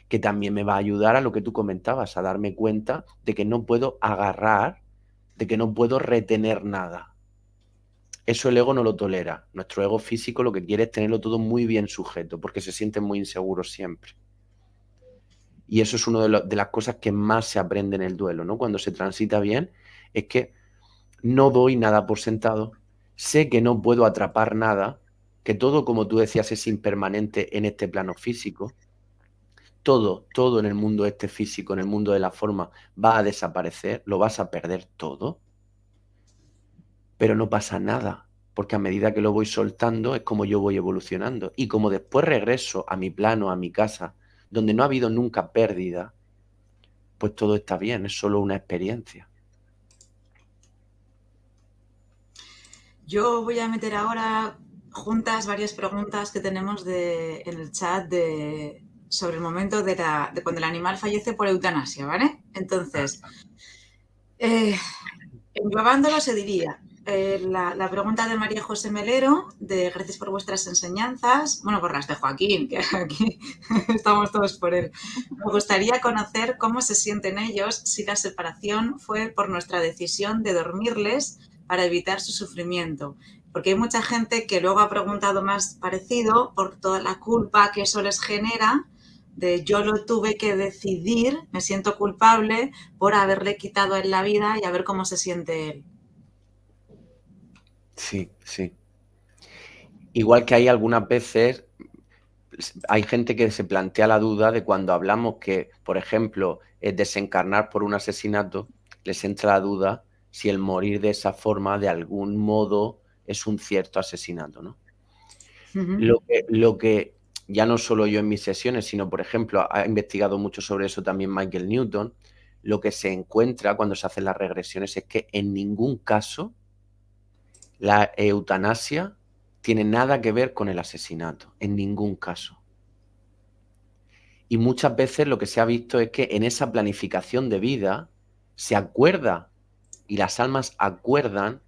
que también me va a ayudar a lo que tú comentabas, a darme cuenta de que no puedo agarrar, de que no puedo retener nada. Eso el ego no lo tolera. Nuestro ego físico lo que quiere es tenerlo todo muy bien sujeto, porque se siente muy inseguro siempre. Y eso es una de las cosas que más se aprende en el duelo, ¿no? Cuando se transita bien, es que no doy nada por sentado, sé que no puedo atrapar nada, que todo, como tú decías, es impermanente en este plano físico. Todo en el mundo este físico, en el mundo de la forma, va a desaparecer, lo vas a perder todo, pero no pasa nada, porque a medida que lo voy soltando es como yo voy evolucionando. Y como después regreso a mi plano, a mi casa, donde no ha habido nunca pérdida, pues todo está bien, es solo una experiencia. Yo voy a meter ahora juntas varias preguntas que tenemos en el chat sobre el momento de cuando el animal fallece por eutanasia, ¿vale? Entonces, englobándolo se diría, la pregunta de María José Melero, de gracias por vuestras enseñanzas, bueno, por las de Joaquín, que aquí estamos todos por él. Me gustaría conocer cómo se sienten ellos si la separación fue por nuestra decisión de dormirles para evitar su sufrimiento. Porque hay mucha gente que luego ha preguntado más parecido por toda la culpa que eso les genera, de yo lo tuve que decidir, me siento culpable por haberle quitado a él la vida y a ver cómo se siente él. Sí, sí. Igual que hay algunas veces, hay gente que se plantea la duda de cuando hablamos que, por ejemplo, es desencarnar por un asesinato, les entra la duda si el morir de esa forma, de algún modo, es un cierto asesinato, ¿no? Lo que ya no solo yo en mis sesiones, sino, por ejemplo, ha investigado mucho sobre eso también Michael Newton, lo que se encuentra cuando se hacen las regresiones es que en ningún caso la eutanasia tiene nada que ver con el asesinato, en ningún caso. Y muchas veces lo que se ha visto es que en esa planificación de vida se acuerda y las almas acuerdan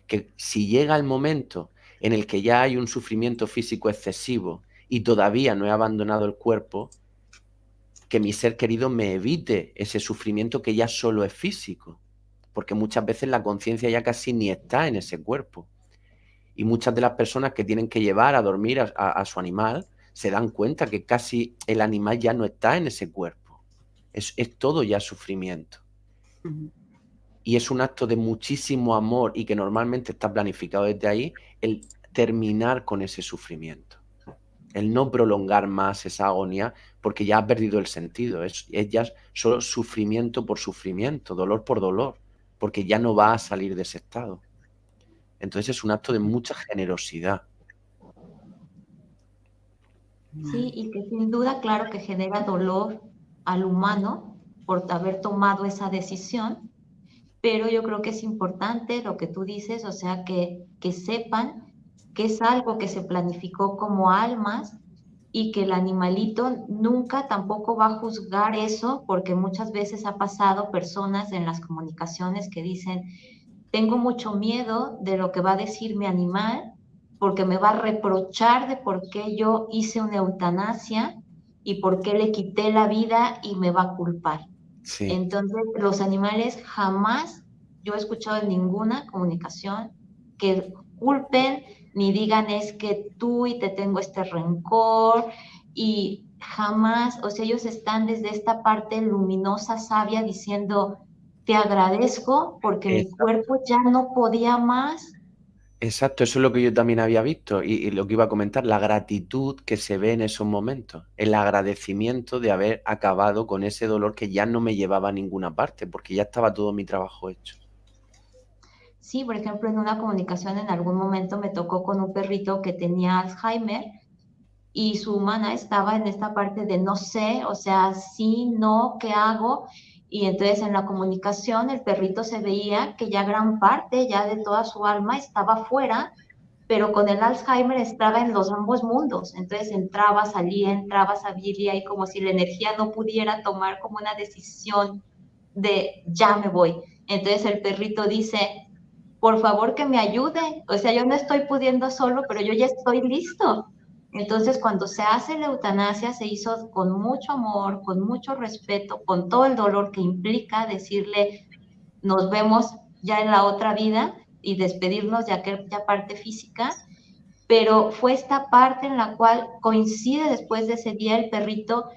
que si llega el momento en el que ya hay un sufrimiento físico excesivo y todavía no he abandonado el cuerpo, que mi ser querido me evite ese sufrimiento que ya solo es físico, porque muchas veces la conciencia ya casi ni está en ese cuerpo. Y muchas de las personas que tienen que llevar a dormir a su animal se dan cuenta que casi el animal ya no está en ese cuerpo. Es todo ya sufrimiento. Y es un acto de muchísimo amor y que normalmente está planificado desde ahí, el terminar con ese sufrimiento. El no prolongar más esa agonía porque ya ha perdido el sentido. Es ya solo sufrimiento por sufrimiento, dolor por dolor, porque ya no va a salir de ese estado. Entonces es un acto de mucha generosidad. Sí, y que sin duda, claro que genera dolor al humano por haber tomado esa decisión, pero yo creo que es importante lo que tú dices, o sea, que sepan que es algo que se planificó como almas y que el animalito nunca tampoco va a juzgar eso, porque muchas veces ha pasado personas en las comunicaciones que dicen, tengo mucho miedo de lo que va a decir mi animal, porque me va a reprochar de por qué yo hice una eutanasia y por qué le quité la vida y me va a culpar. Sí. Entonces, los animales jamás, yo he escuchado en ninguna comunicación que culpen ni digan es que tú y te tengo este rencor y jamás, o sea, ellos están desde esta parte luminosa, sabia, diciendo, te agradezco porque mi Exacto. cuerpo ya no podía más Exacto, eso es lo que yo también había visto y lo que iba a comentar, la gratitud que se ve en esos momentos, el agradecimiento de haber acabado con ese dolor que ya no me llevaba a ninguna parte, porque ya estaba todo mi trabajo hecho. Sí, por ejemplo, en una comunicación en algún momento me tocó con un perrito que tenía Alzheimer y su humana estaba en esta parte de no sé, o sea, sí, no, ¿qué hago? Y entonces en la comunicación el perrito se veía que ya gran parte, ya de toda su alma estaba fuera, pero con el Alzheimer estaba en los ambos mundos. Entonces entraba, salía y como si la energía no pudiera tomar como una decisión de ya me voy. Entonces el perrito dice, por favor que me ayude, o sea, yo no estoy pudiendo solo, pero yo ya estoy listo. Entonces, cuando se hace la eutanasia, se hizo con mucho amor, con mucho respeto, con todo el dolor que implica decirle, nos vemos ya en la otra vida y despedirnos de aquella parte física, pero fue esta parte en la cual coincide después de ese día el perrito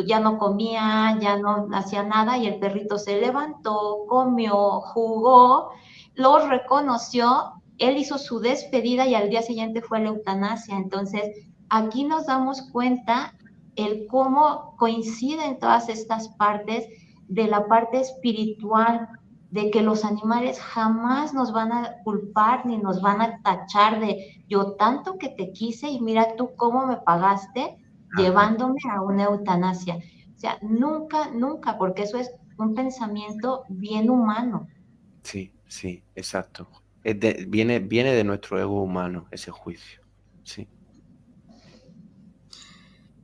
ya no comía, ya no hacía nada y el perrito se levantó, comió, jugó, lo reconoció, él hizo su despedida y al día siguiente fue la eutanasia. Entonces, aquí nos damos cuenta el cómo coinciden todas estas partes de la parte espiritual, de que los animales jamás nos van a culpar ni nos van a tachar de yo tanto que te quise y mira tú cómo me pagaste Ajá. llevándome a una eutanasia. O sea, nunca, nunca, porque eso es un pensamiento bien humano. Sí, sí, exacto. Viene de nuestro ego humano ese juicio. Sí.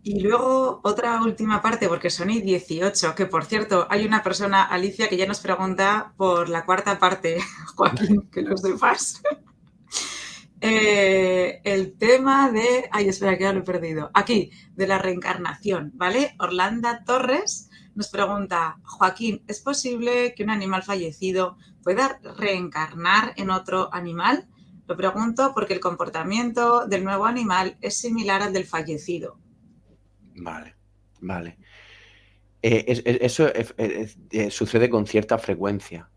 Y luego otra última parte, porque son y 18, que por cierto, hay una persona, Alicia, que ya nos pregunta por la cuarta parte, Joaquín, que lo sepas. El tema de... Ay, espera, que ya lo he perdido. Aquí, de la reencarnación, ¿vale? Orlando Torres nos pregunta, Joaquín, ¿es posible que un animal fallecido pueda reencarnar en otro animal? Lo pregunto porque el comportamiento del nuevo animal es similar al del fallecido. Vale, vale. Eso sucede con cierta frecuencia,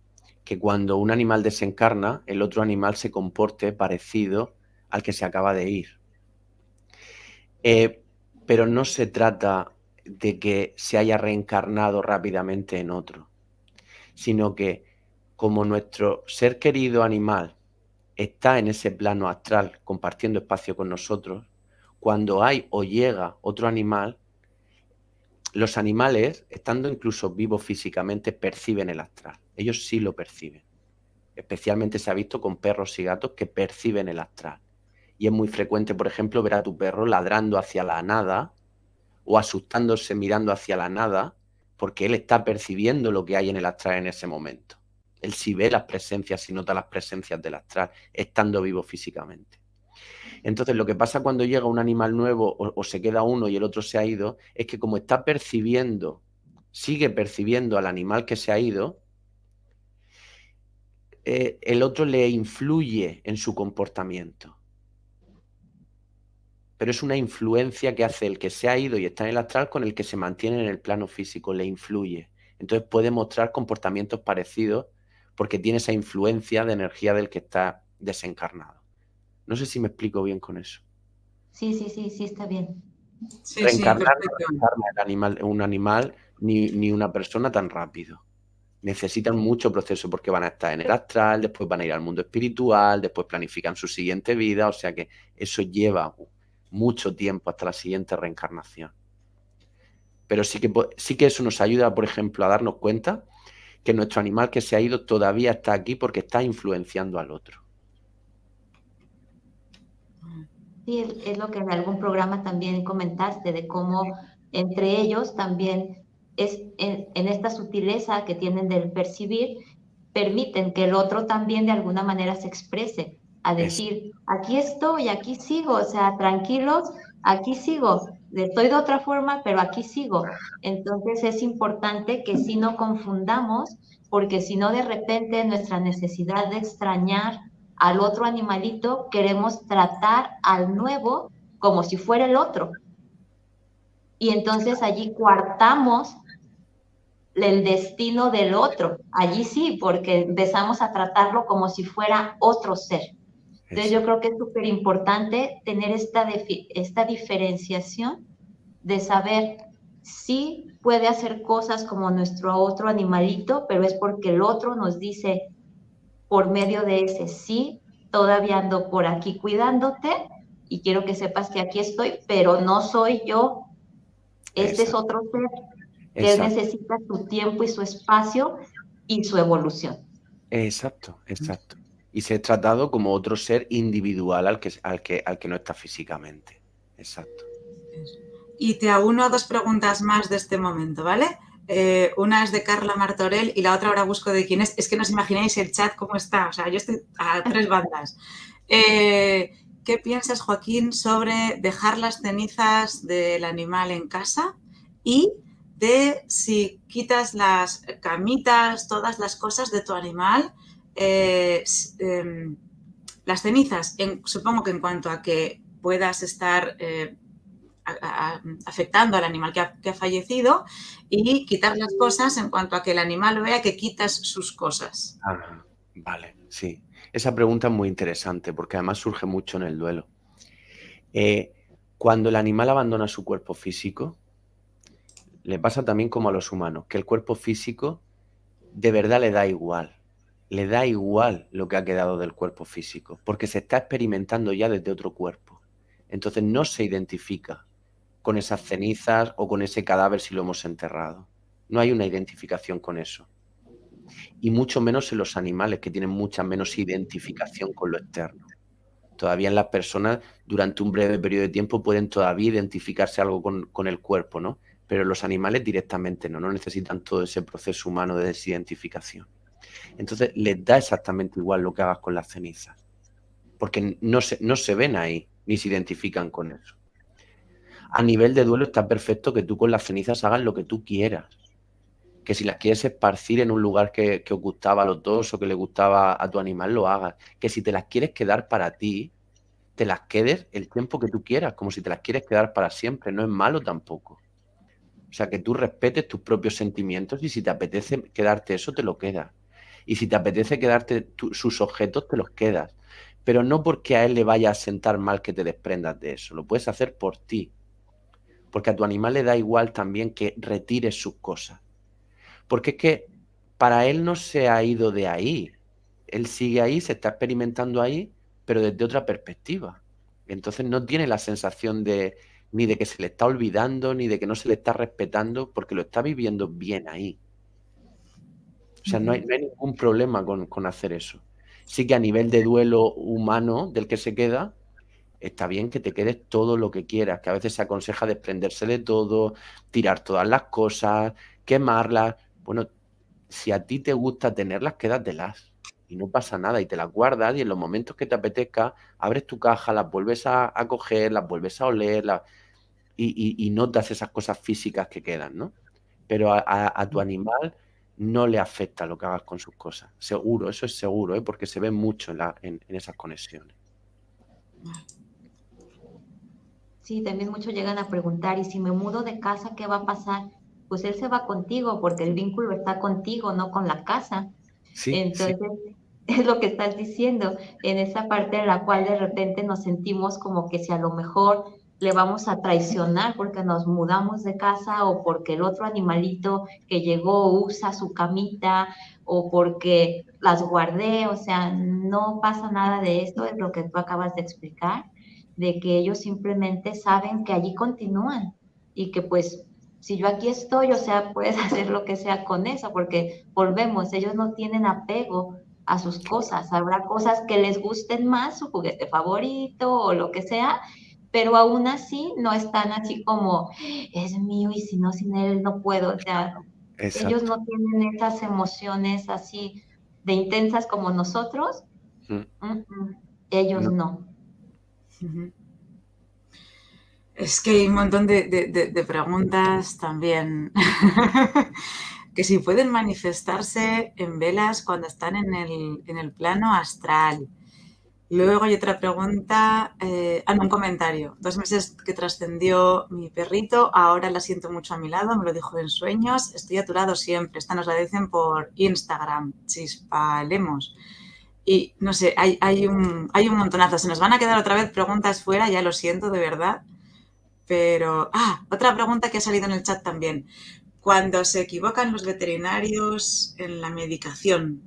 que cuando un animal desencarna, el otro animal se comporte parecido al que se acaba de ir. Pero no se trata de que se haya reencarnado rápidamente en otro, sino que como nuestro ser querido animal está en ese plano astral compartiendo espacio con nosotros, cuando hay o llega otro animal, los animales, estando incluso vivos físicamente, perciben el astral. Ellos sí lo perciben. Especialmente se ha visto con perros y gatos que perciben el astral. Y es muy frecuente, por ejemplo, ver a tu perro ladrando hacia la nada o asustándose mirando hacia la nada, porque él está percibiendo lo que hay en el astral en ese momento. Él sí ve las presencias y nota las presencias del astral, estando vivo físicamente. Entonces, lo que pasa cuando llega un animal nuevo o se queda uno y el otro se ha ido, es que como está percibiendo, sigue percibiendo al animal que se ha ido, el otro le influye en su comportamiento. Pero es una influencia que hace el que se ha ido y está en el astral con el que se mantiene en el plano físico, le influye. Entonces puede mostrar comportamientos parecidos porque tiene esa influencia de energía del que está desencarnado. No sé si me explico bien con eso. Sí, sí, sí, sí, está bien. Sí, sí, Reencarnar no perfecto. reencarna un animal ni una persona tan rápido. Necesitan mucho proceso porque van a estar en el astral, después van a ir al mundo espiritual, después planifican su siguiente vida, o sea que eso lleva mucho tiempo hasta la siguiente reencarnación. Pero sí que eso nos ayuda, por ejemplo, a darnos cuenta que nuestro animal que se ha ido todavía está aquí porque está influenciando al otro. Sí, es lo que en algún programa también comentaste, de cómo entre ellos también es en esta sutileza que tienen del percibir, permiten que el otro también de alguna manera se exprese, a Es, decir, aquí estoy, aquí sigo, o sea, tranquilos, aquí sigo, estoy de otra forma, pero aquí sigo. Entonces es importante que sí no confundamos, porque si no de repente nuestra necesidad de extrañar al otro animalito, queremos tratar al nuevo como si fuera el otro. Y entonces allí coartamos el destino del otro. Allí sí, porque empezamos a tratarlo como si fuera otro ser. Entonces yo creo que es súper importante tener esta diferenciación de saber si puede hacer cosas como nuestro otro animalito, pero es porque el otro nos dice por medio de ese sí, todavía ando por aquí cuidándote y quiero que sepas que aquí estoy, pero no soy yo. Este es otro ser que Exacto. necesita su tiempo y su espacio y su evolución. Exacto, exacto. Y ser tratado como otro ser individual al que no está físicamente. Exacto. Y te auno 2 preguntas más de este momento, ¿vale? Una es de Carla Martorell y la otra ahora busco de quién es. Es que no os imagináis el chat cómo está. O sea, yo estoy a 3 bandas. ¿Qué piensas, Joaquín, sobre dejar las cenizas del animal en casa y de si quitas las camitas, todas las cosas de tu animal, las cenizas, supongo que en cuanto a que puedas estar afectando al animal que ha fallecido y quitar las cosas en cuanto a que el animal vea que quitas sus cosas? Ajá, vale, sí. Esa pregunta es muy interesante porque además surge mucho en el duelo. Cuando el animal abandona su cuerpo físico, le pasa también como a los humanos, que el cuerpo físico de verdad le da igual. Le da igual lo que ha quedado del cuerpo físico, porque se está experimentando ya desde otro cuerpo. Entonces no se identifica con esas cenizas o con ese cadáver si lo hemos enterrado. No hay una identificación con eso. Y mucho menos en los animales, que tienen mucha menos identificación con lo externo. Todavía en las personas, durante un breve periodo de tiempo, pueden todavía identificarse algo con el cuerpo, ¿no? Pero los animales directamente no necesitan todo ese proceso humano de desidentificación. Entonces, les da exactamente igual lo que hagas con las cenizas, porque no se ven ahí, ni se identifican con eso. A nivel de duelo está perfecto que tú con las cenizas hagas lo que tú quieras. Que si las quieres esparcir en un lugar que os gustaba a los dos o que le gustaba a tu animal, lo hagas. Que si te las quieres quedar para ti, te las quedes el tiempo que tú quieras, como si te las quieres quedar para siempre. No es malo tampoco. O sea, que tú respetes tus propios sentimientos y si te apetece quedarte eso, te lo quedas. Y si te apetece quedarte sus objetos, te los quedas. Pero no porque a él le vaya a sentar mal que te desprendas de eso. Lo puedes hacer por ti. Porque a tu animal le da igual también que retires sus cosas. Porque es que para él no se ha ido de ahí. Él sigue ahí, se está experimentando ahí, pero desde otra perspectiva. Entonces no tiene la sensación ni de que se le está olvidando, ni de que no se le está respetando, porque lo está viviendo bien ahí. O sea, no hay ningún problema con hacer eso. Sí que a nivel de duelo humano del que se queda, está bien que te quedes todo lo que quieras, que a veces se aconseja desprenderse de todo, tirar todas las cosas, quemarlas. Bueno, si a ti te gusta tenerlas, quédatelas y no pasa nada y te las guardas y en los momentos que te apetezca abres tu caja, las vuelves a coger, las vuelves a oler y notas esas cosas físicas que quedan, ¿no? Pero a tu animal no le afecta lo que hagas con sus cosas. Seguro, eso es seguro, ¿eh? Porque se ve mucho en esas conexiones. Sí, también muchos llegan a preguntar, ¿y si me mudo de casa, qué va a pasar? Pues él se va contigo porque el vínculo está contigo, no con la casa. Sí, sí. Entonces, es lo que estás diciendo, en esa parte en la cual de repente nos sentimos como que si a lo mejor le vamos a traicionar porque nos mudamos de casa o porque el otro animalito que llegó usa su camita o porque las guardé, o sea, no pasa nada de esto, es lo que tú acabas de explicar, de que ellos simplemente saben que allí continúan y que pues si yo aquí estoy, o sea, puedes hacer lo que sea con eso, porque volvemos, ellos no tienen apego a sus cosas. Habrá cosas que les gusten más, su juguete favorito o lo que sea, pero aún así no están así como, es mío y si no, sin él no puedo. O sea, ellos Exacto. no tienen esas emociones así de intensas como nosotros. Ellos no. Es que hay un montón de preguntas también que si pueden manifestarse en velas cuando están en el plano astral. Luego hay otra pregunta, un comentario. 2 meses que trascendió mi perrito, ahora la siento mucho a mi lado, me lo dijo en sueños, estoy aturado siempre. Esta nos la dicen por Instagram, chispalemos. Y no sé, hay un montonazo. Se nos van a quedar otra vez preguntas fuera, ya lo siento, de verdad. Pero, otra pregunta que ha salido en el chat también. Cuando se equivocan los veterinarios en la medicación,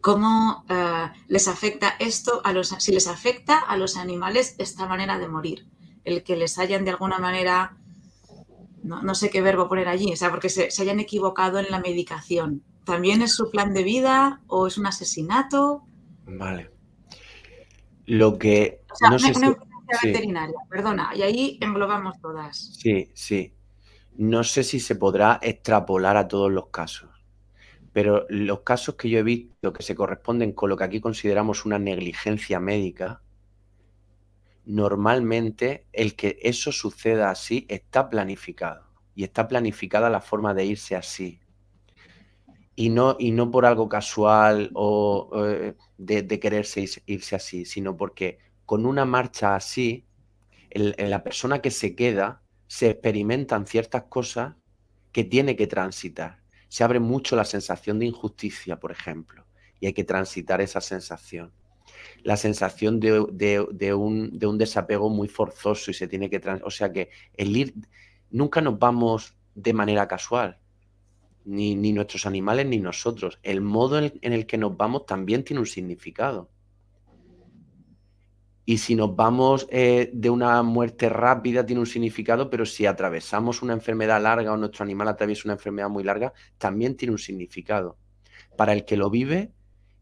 ¿cómo les afecta esto si les afecta a los animales esta manera de morir? El que les hayan de alguna manera, no sé qué verbo poner allí, o sea, porque se hayan equivocado en la medicación. ¿También es su plan de vida o es un asesinato? Vale. Lo que O sea, no sé una si... imprudencia Sí, veterinaria, perdona, y ahí englobamos todas. sí, sí. No sé si se podrá extrapolar a todos los casos, pero los casos que yo he visto que se corresponden con lo que aquí consideramos una negligencia médica, normalmente el que eso suceda así está planificado y está planificada la forma de irse así. Y no por algo casual o de quererse irse así, sino porque con una marcha así, en la persona que se queda se experimentan ciertas cosas que tiene que transitar. Se abre mucho la sensación de injusticia, por ejemplo, y hay que transitar esa sensación. La sensación de un desapego muy forzoso y se tiene que... O sea que el ir... Nunca nos vamos de manera casual, ni nuestros animales ni nosotros. El modo en el que nos vamos también tiene un significado. Y si nos vamos de una muerte rápida, tiene un significado, pero si atravesamos una enfermedad larga o nuestro animal atraviesa una enfermedad muy larga, también tiene un significado para el que lo vive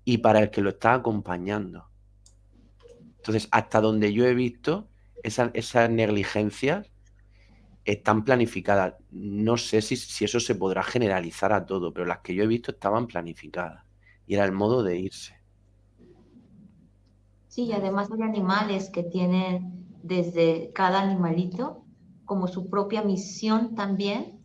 y para el que lo está acompañando. Entonces, hasta donde yo he visto, esas negligencias están planificadas. No sé si eso se podrá generalizar a todo, pero las que yo he visto estaban planificadas y era el modo de irse. Sí, y además hay animales que tienen desde cada animalito como su propia misión también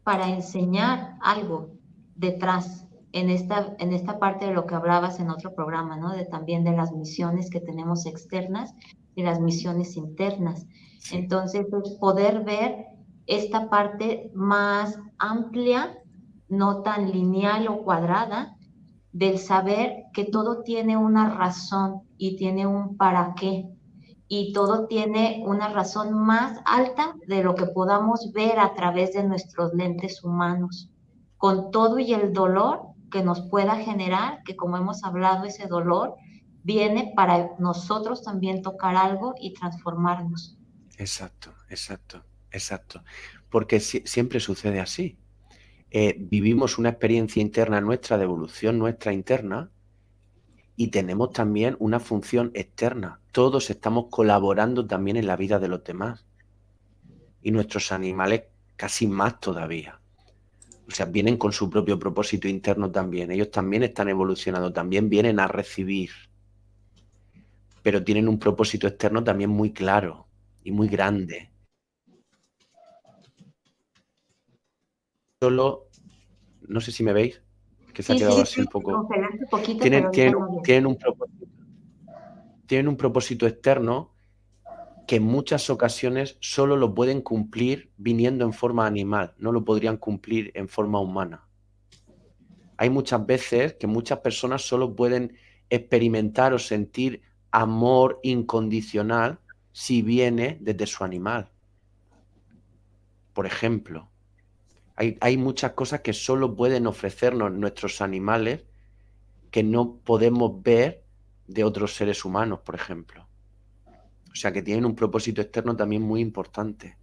para enseñar algo detrás en esta parte de lo que hablabas en otro programa, ¿no? De también de las misiones que tenemos externas y las misiones internas. Sí, Entonces, pues, poder ver esta parte más amplia, no tan lineal o cuadrada, del saber que todo tiene una razón y tiene un para qué, y todo tiene una razón más alta de lo que podamos ver a través de nuestros lentes humanos, con todo y el dolor que nos pueda generar, que como hemos hablado, ese dolor viene para nosotros también tocar algo y transformarnos. exacto, exacto, exacto. Porque siempre sucede así. Vivimos una experiencia interna nuestra, de evolución nuestra interna, y tenemos también una función externa. Todos estamos colaborando también en la vida de los demás. Y nuestros animales casi más todavía. O sea, vienen con su propio propósito interno también. Ellos también están evolucionando, también vienen a recibir. Pero tienen un propósito externo también muy claro y muy grande. Solo, no sé si me veis, que se ha Sí, quedado sí, así un te poco. congelaste un poquito, pero Tienen, ahorita tienen, ya bien. tienen un propósito, tienen un propósito externo que en muchas ocasiones solo lo pueden cumplir viniendo en forma animal, no lo podrían cumplir en forma humana. Hay muchas veces que muchas personas solo pueden experimentar o sentir amor incondicional si viene desde su animal. Por ejemplo, hay muchas cosas que solo pueden ofrecernos nuestros animales que no podemos ver de otros seres humanos, por ejemplo. O sea, que tienen un propósito externo también muy importante.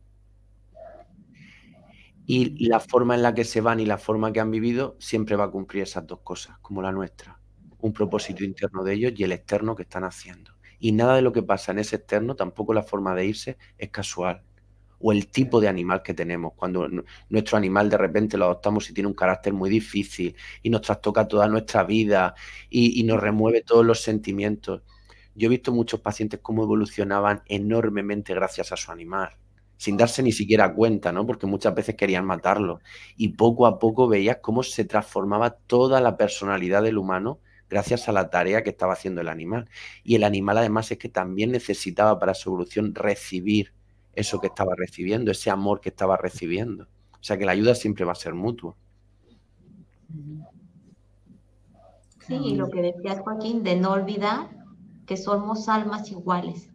Y la forma en la que se van y la forma que han vivido siempre va a cumplir esas dos cosas, como la nuestra. Un propósito interno de ellos y el externo que están haciendo. Y nada de lo que pasa en ese externo, tampoco la forma de irse, es casual. O el tipo de animal que tenemos. Cuando nuestro animal de repente lo adoptamos y tiene un carácter muy difícil y nos trastoca toda nuestra vida y nos remueve todos los sentimientos. Yo he visto muchos pacientes cómo evolucionaban enormemente gracias a su animal, sin darse ni siquiera cuenta, ¿no? Porque muchas veces querían matarlo. Y poco a poco veías cómo se transformaba toda la personalidad del humano gracias a la tarea que estaba haciendo el animal. Y el animal además es que también necesitaba para su evolución recibir eso que estaba recibiendo, ese amor que estaba recibiendo. O sea que la ayuda siempre va a ser mutua. Sí, y lo que decías, Joaquín, de no olvidar que somos almas iguales,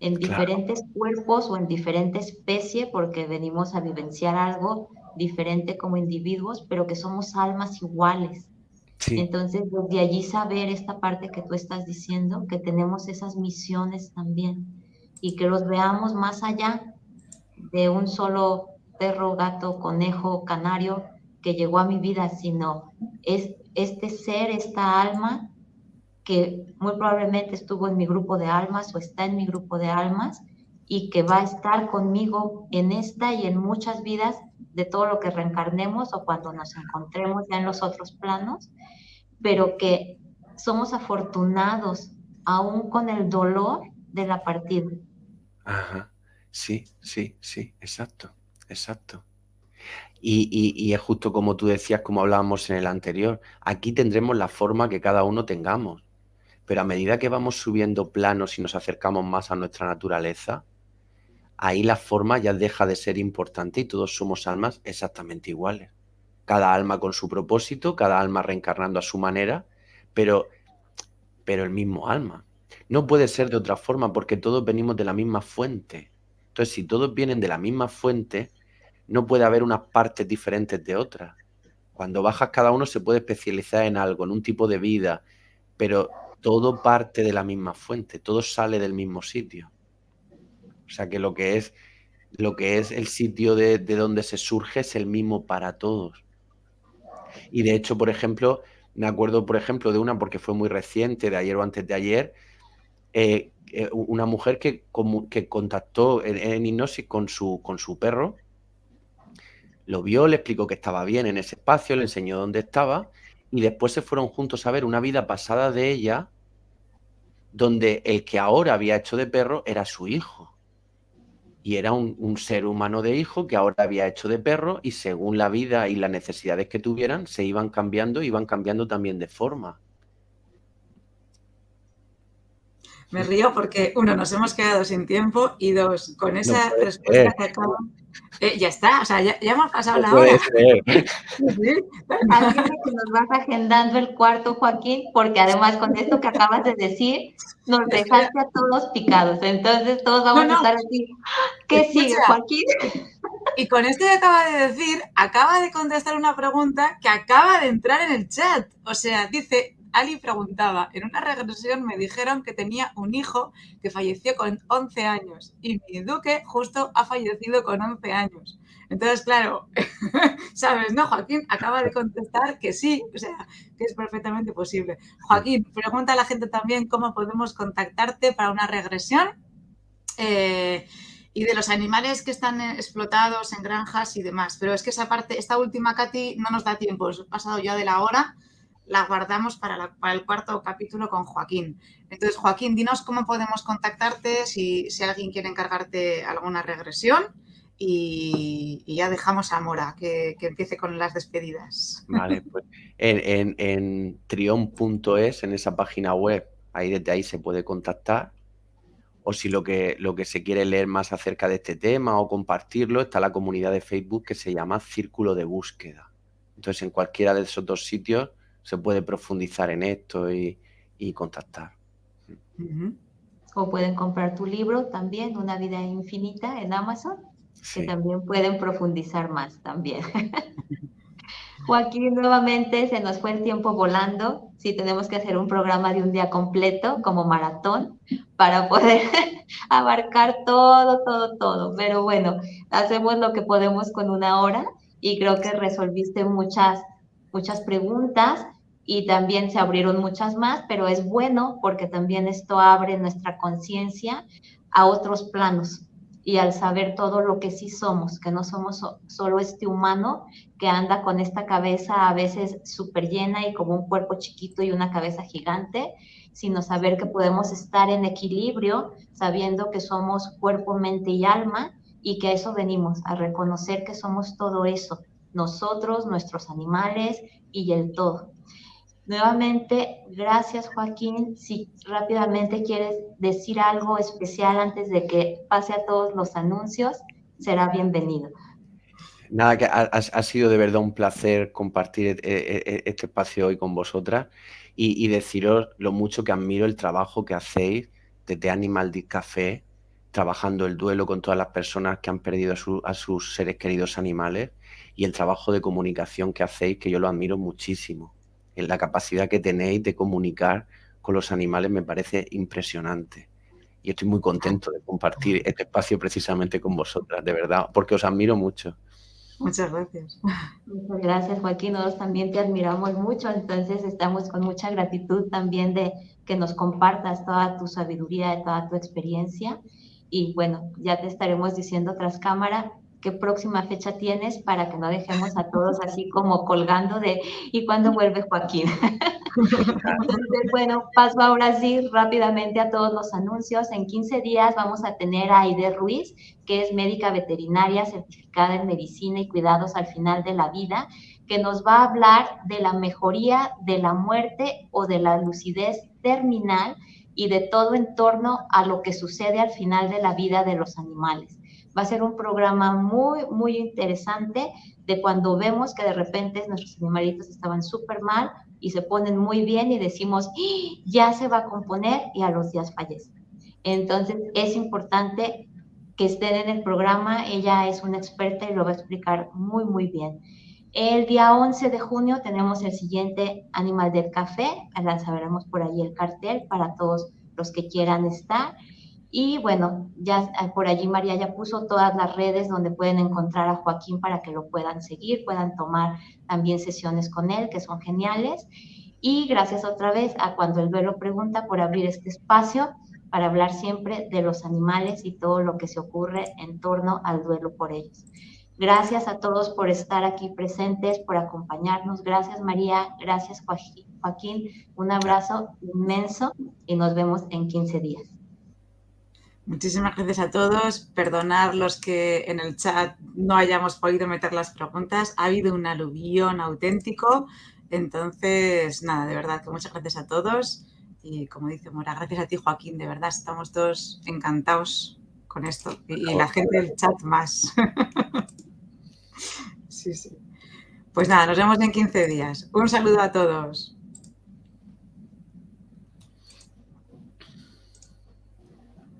en Claro, diferentes cuerpos o en diferente especie, porque venimos a vivenciar algo diferente como individuos, pero que somos almas iguales. sí, Entonces, desde allí saber esta parte que tú estás diciendo, que tenemos esas misiones también y que los veamos más allá de un solo perro, gato, conejo, canario que llegó a mi vida, sino es este ser, esta alma que muy probablemente estuvo en mi grupo de almas o está en mi grupo de almas y que va a estar conmigo en esta y en muchas vidas de todo lo que reencarnemos o cuando nos encontremos ya en los otros planos, pero que somos afortunados aún con el dolor de la partida. ajá, sí, sí, sí, exacto, exacto. Y es justo como tú decías, como hablábamos en el anterior, aquí tendremos la forma que cada uno tengamos, pero a medida que vamos subiendo planos y nos acercamos más a nuestra naturaleza, ahí la forma ya deja de ser importante y todos somos almas exactamente iguales. Cada alma con su propósito, cada alma reencarnando a su manera, pero, pero el mismo alma. No puede ser de otra forma porque todos venimos de la misma fuente. Entonces, si todos vienen de la misma fuente, no puede haber unas partes diferentes de otras. Cuando bajas, cada uno se puede especializar en algo, en un tipo de vida, pero todo parte de la misma fuente, todo sale del mismo sitio. O sea que lo que es el sitio de donde se surge es el mismo para todos. Y de hecho, por ejemplo, me acuerdo, por ejemplo, de una, porque fue muy reciente, de ayer o antes de ayer, una mujer que contactó en hipnosis con su perro, lo vio, le explicó que estaba bien en ese espacio, le enseñó dónde estaba, y después se fueron juntos a ver una vida pasada de ella, donde el que ahora había hecho de perro era su hijo. Y era un ser humano de hijo que ahora había hecho de perro y según la vida y las necesidades que tuvieran, se iban cambiando también de forma. Me río porque, uno, nos hemos quedado sin tiempo y dos, con No esa puede respuesta ser, que acabo, ya está, o sea, ya hemos pasado no la puede hora. ser. Sí, sí. Así de que nos vas agendando el cuarto, Joaquín, porque además con esto que acabas de decir, nos Espera, dejaste a todos picados. Entonces todos no, vamos a no, estar así. ¿Qué sigue, escucha, Joaquín? y con esto que acaba de decir, acaba de contestar una pregunta que acaba de entrar en el chat. O sea, dice, Ali preguntaba, en una regresión me dijeron que tenía un hijo que falleció con 11 años y mi duque justo ha fallecido con 11 años. Entonces, claro, ¿sabes? No, Joaquín acaba de contestar que sí, o sea, que es perfectamente posible. Joaquín, pregunta a la gente también cómo podemos contactarte para una regresión. Y de los animales que están explotados en granjas y demás. Pero es que esa parte, esta última, Katy, no nos da tiempo, he pasado ya de la hora, la guardamos para el cuarto capítulo con Joaquín. Entonces, Joaquín, dinos cómo podemos contactarte si alguien quiere encargarte alguna regresión y ya dejamos a Mora que empiece con las despedidas. Vale, pues en trion.es, en esa página web, ahí desde ahí se puede contactar. O si lo que se quiere leer más acerca de este tema o compartirlo, está la comunidad de Facebook que se llama Círculo de Búsqueda. Entonces, en cualquiera de esos dos sitios se puede profundizar en esto y contactar. O pueden comprar tu libro también, Una vida infinita, en Amazon, que Sí. también pueden profundizar más también. Joaquín, nuevamente se nos fue el tiempo volando. Sí, tenemos que hacer un programa de un día completo como maratón para poder abarcar todo, todo, todo. Pero bueno, hacemos lo que podemos con una hora y creo que resolviste muchas, muchas preguntas y también se abrieron muchas más, pero es bueno porque también esto abre nuestra conciencia a otros planos y al saber todo lo que sí somos, que no somos solo este humano que anda con esta cabeza a veces súper llena y como un cuerpo chiquito y una cabeza gigante, sino saber que podemos estar en equilibrio, sabiendo que somos cuerpo, mente y alma, y que a eso venimos, a reconocer que somos todo eso, nosotros, nuestros animales y el todo. Nuevamente, gracias Joaquín. Si rápidamente quieres decir algo especial antes de que pase a todos los anuncios, será bienvenido. Nada, que ha sido de verdad un placer compartir este espacio hoy con vosotras y deciros lo mucho que admiro el trabajo que hacéis desde Animal Disc Café, trabajando el duelo con todas las personas que han perdido a sus seres queridos animales, y el trabajo de comunicación que hacéis, que yo lo admiro muchísimo. En la capacidad que tenéis de comunicar con los animales me parece impresionante. Y estoy muy contento de compartir este espacio precisamente con vosotras, de verdad, porque os admiro mucho. Muchas gracias. Muchas gracias, Joaquín. Nosotros también te admiramos mucho, entonces estamos con mucha gratitud también de que nos compartas toda tu sabiduría, toda tu experiencia. Y bueno, ya te estaremos diciendo tras cámara qué próxima fecha tienes para que no dejemos a todos así como colgando de ¿y cuándo vuelve Joaquín? Entonces, bueno, paso ahora sí rápidamente a todos los anuncios. En 15 días vamos a tener a Aide Ruiz, que es médica veterinaria certificada en medicina y cuidados al final de la vida, que nos va a hablar de la mejoría de la muerte o de la lucidez terminal y de todo en torno a lo que sucede al final de la vida de los animales. Va a ser un programa muy, muy interesante de cuando vemos que de repente nuestros animalitos estaban súper mal y se ponen muy bien y decimos, ¡ah! Ya se va a componer y a los días fallece. Entonces es importante que estén en el programa, ella es una experta y lo va a explicar muy, muy bien. El día 11 de junio tenemos el siguiente Animal del Café, lanzaremos por ahí el cartel para todos los que quieran estar. Y bueno, ya por allí María ya puso todas las redes donde pueden encontrar a Joaquín para que lo puedan seguir, puedan tomar también sesiones con él, que son geniales. Y gracias otra vez a Cuando el Duelo Pregunta por abrir este espacio para hablar siempre de los animales y todo lo que se ocurre en torno al duelo por ellos. Gracias a todos por estar aquí presentes, por acompañarnos. Gracias María, gracias Joaquín. Un abrazo inmenso y nos vemos en 15 días. Muchísimas gracias a todos. Perdonad los que en el chat no hayamos podido meter las preguntas. Ha habido un aluvión auténtico. Entonces, nada, de verdad que muchas gracias a todos. Y como dice Mora, gracias a ti, Joaquín. De verdad, estamos todos encantados con esto. Y la gente del chat más. Sí, sí. Pues nada, nos vemos en 15 días. Un saludo a todos.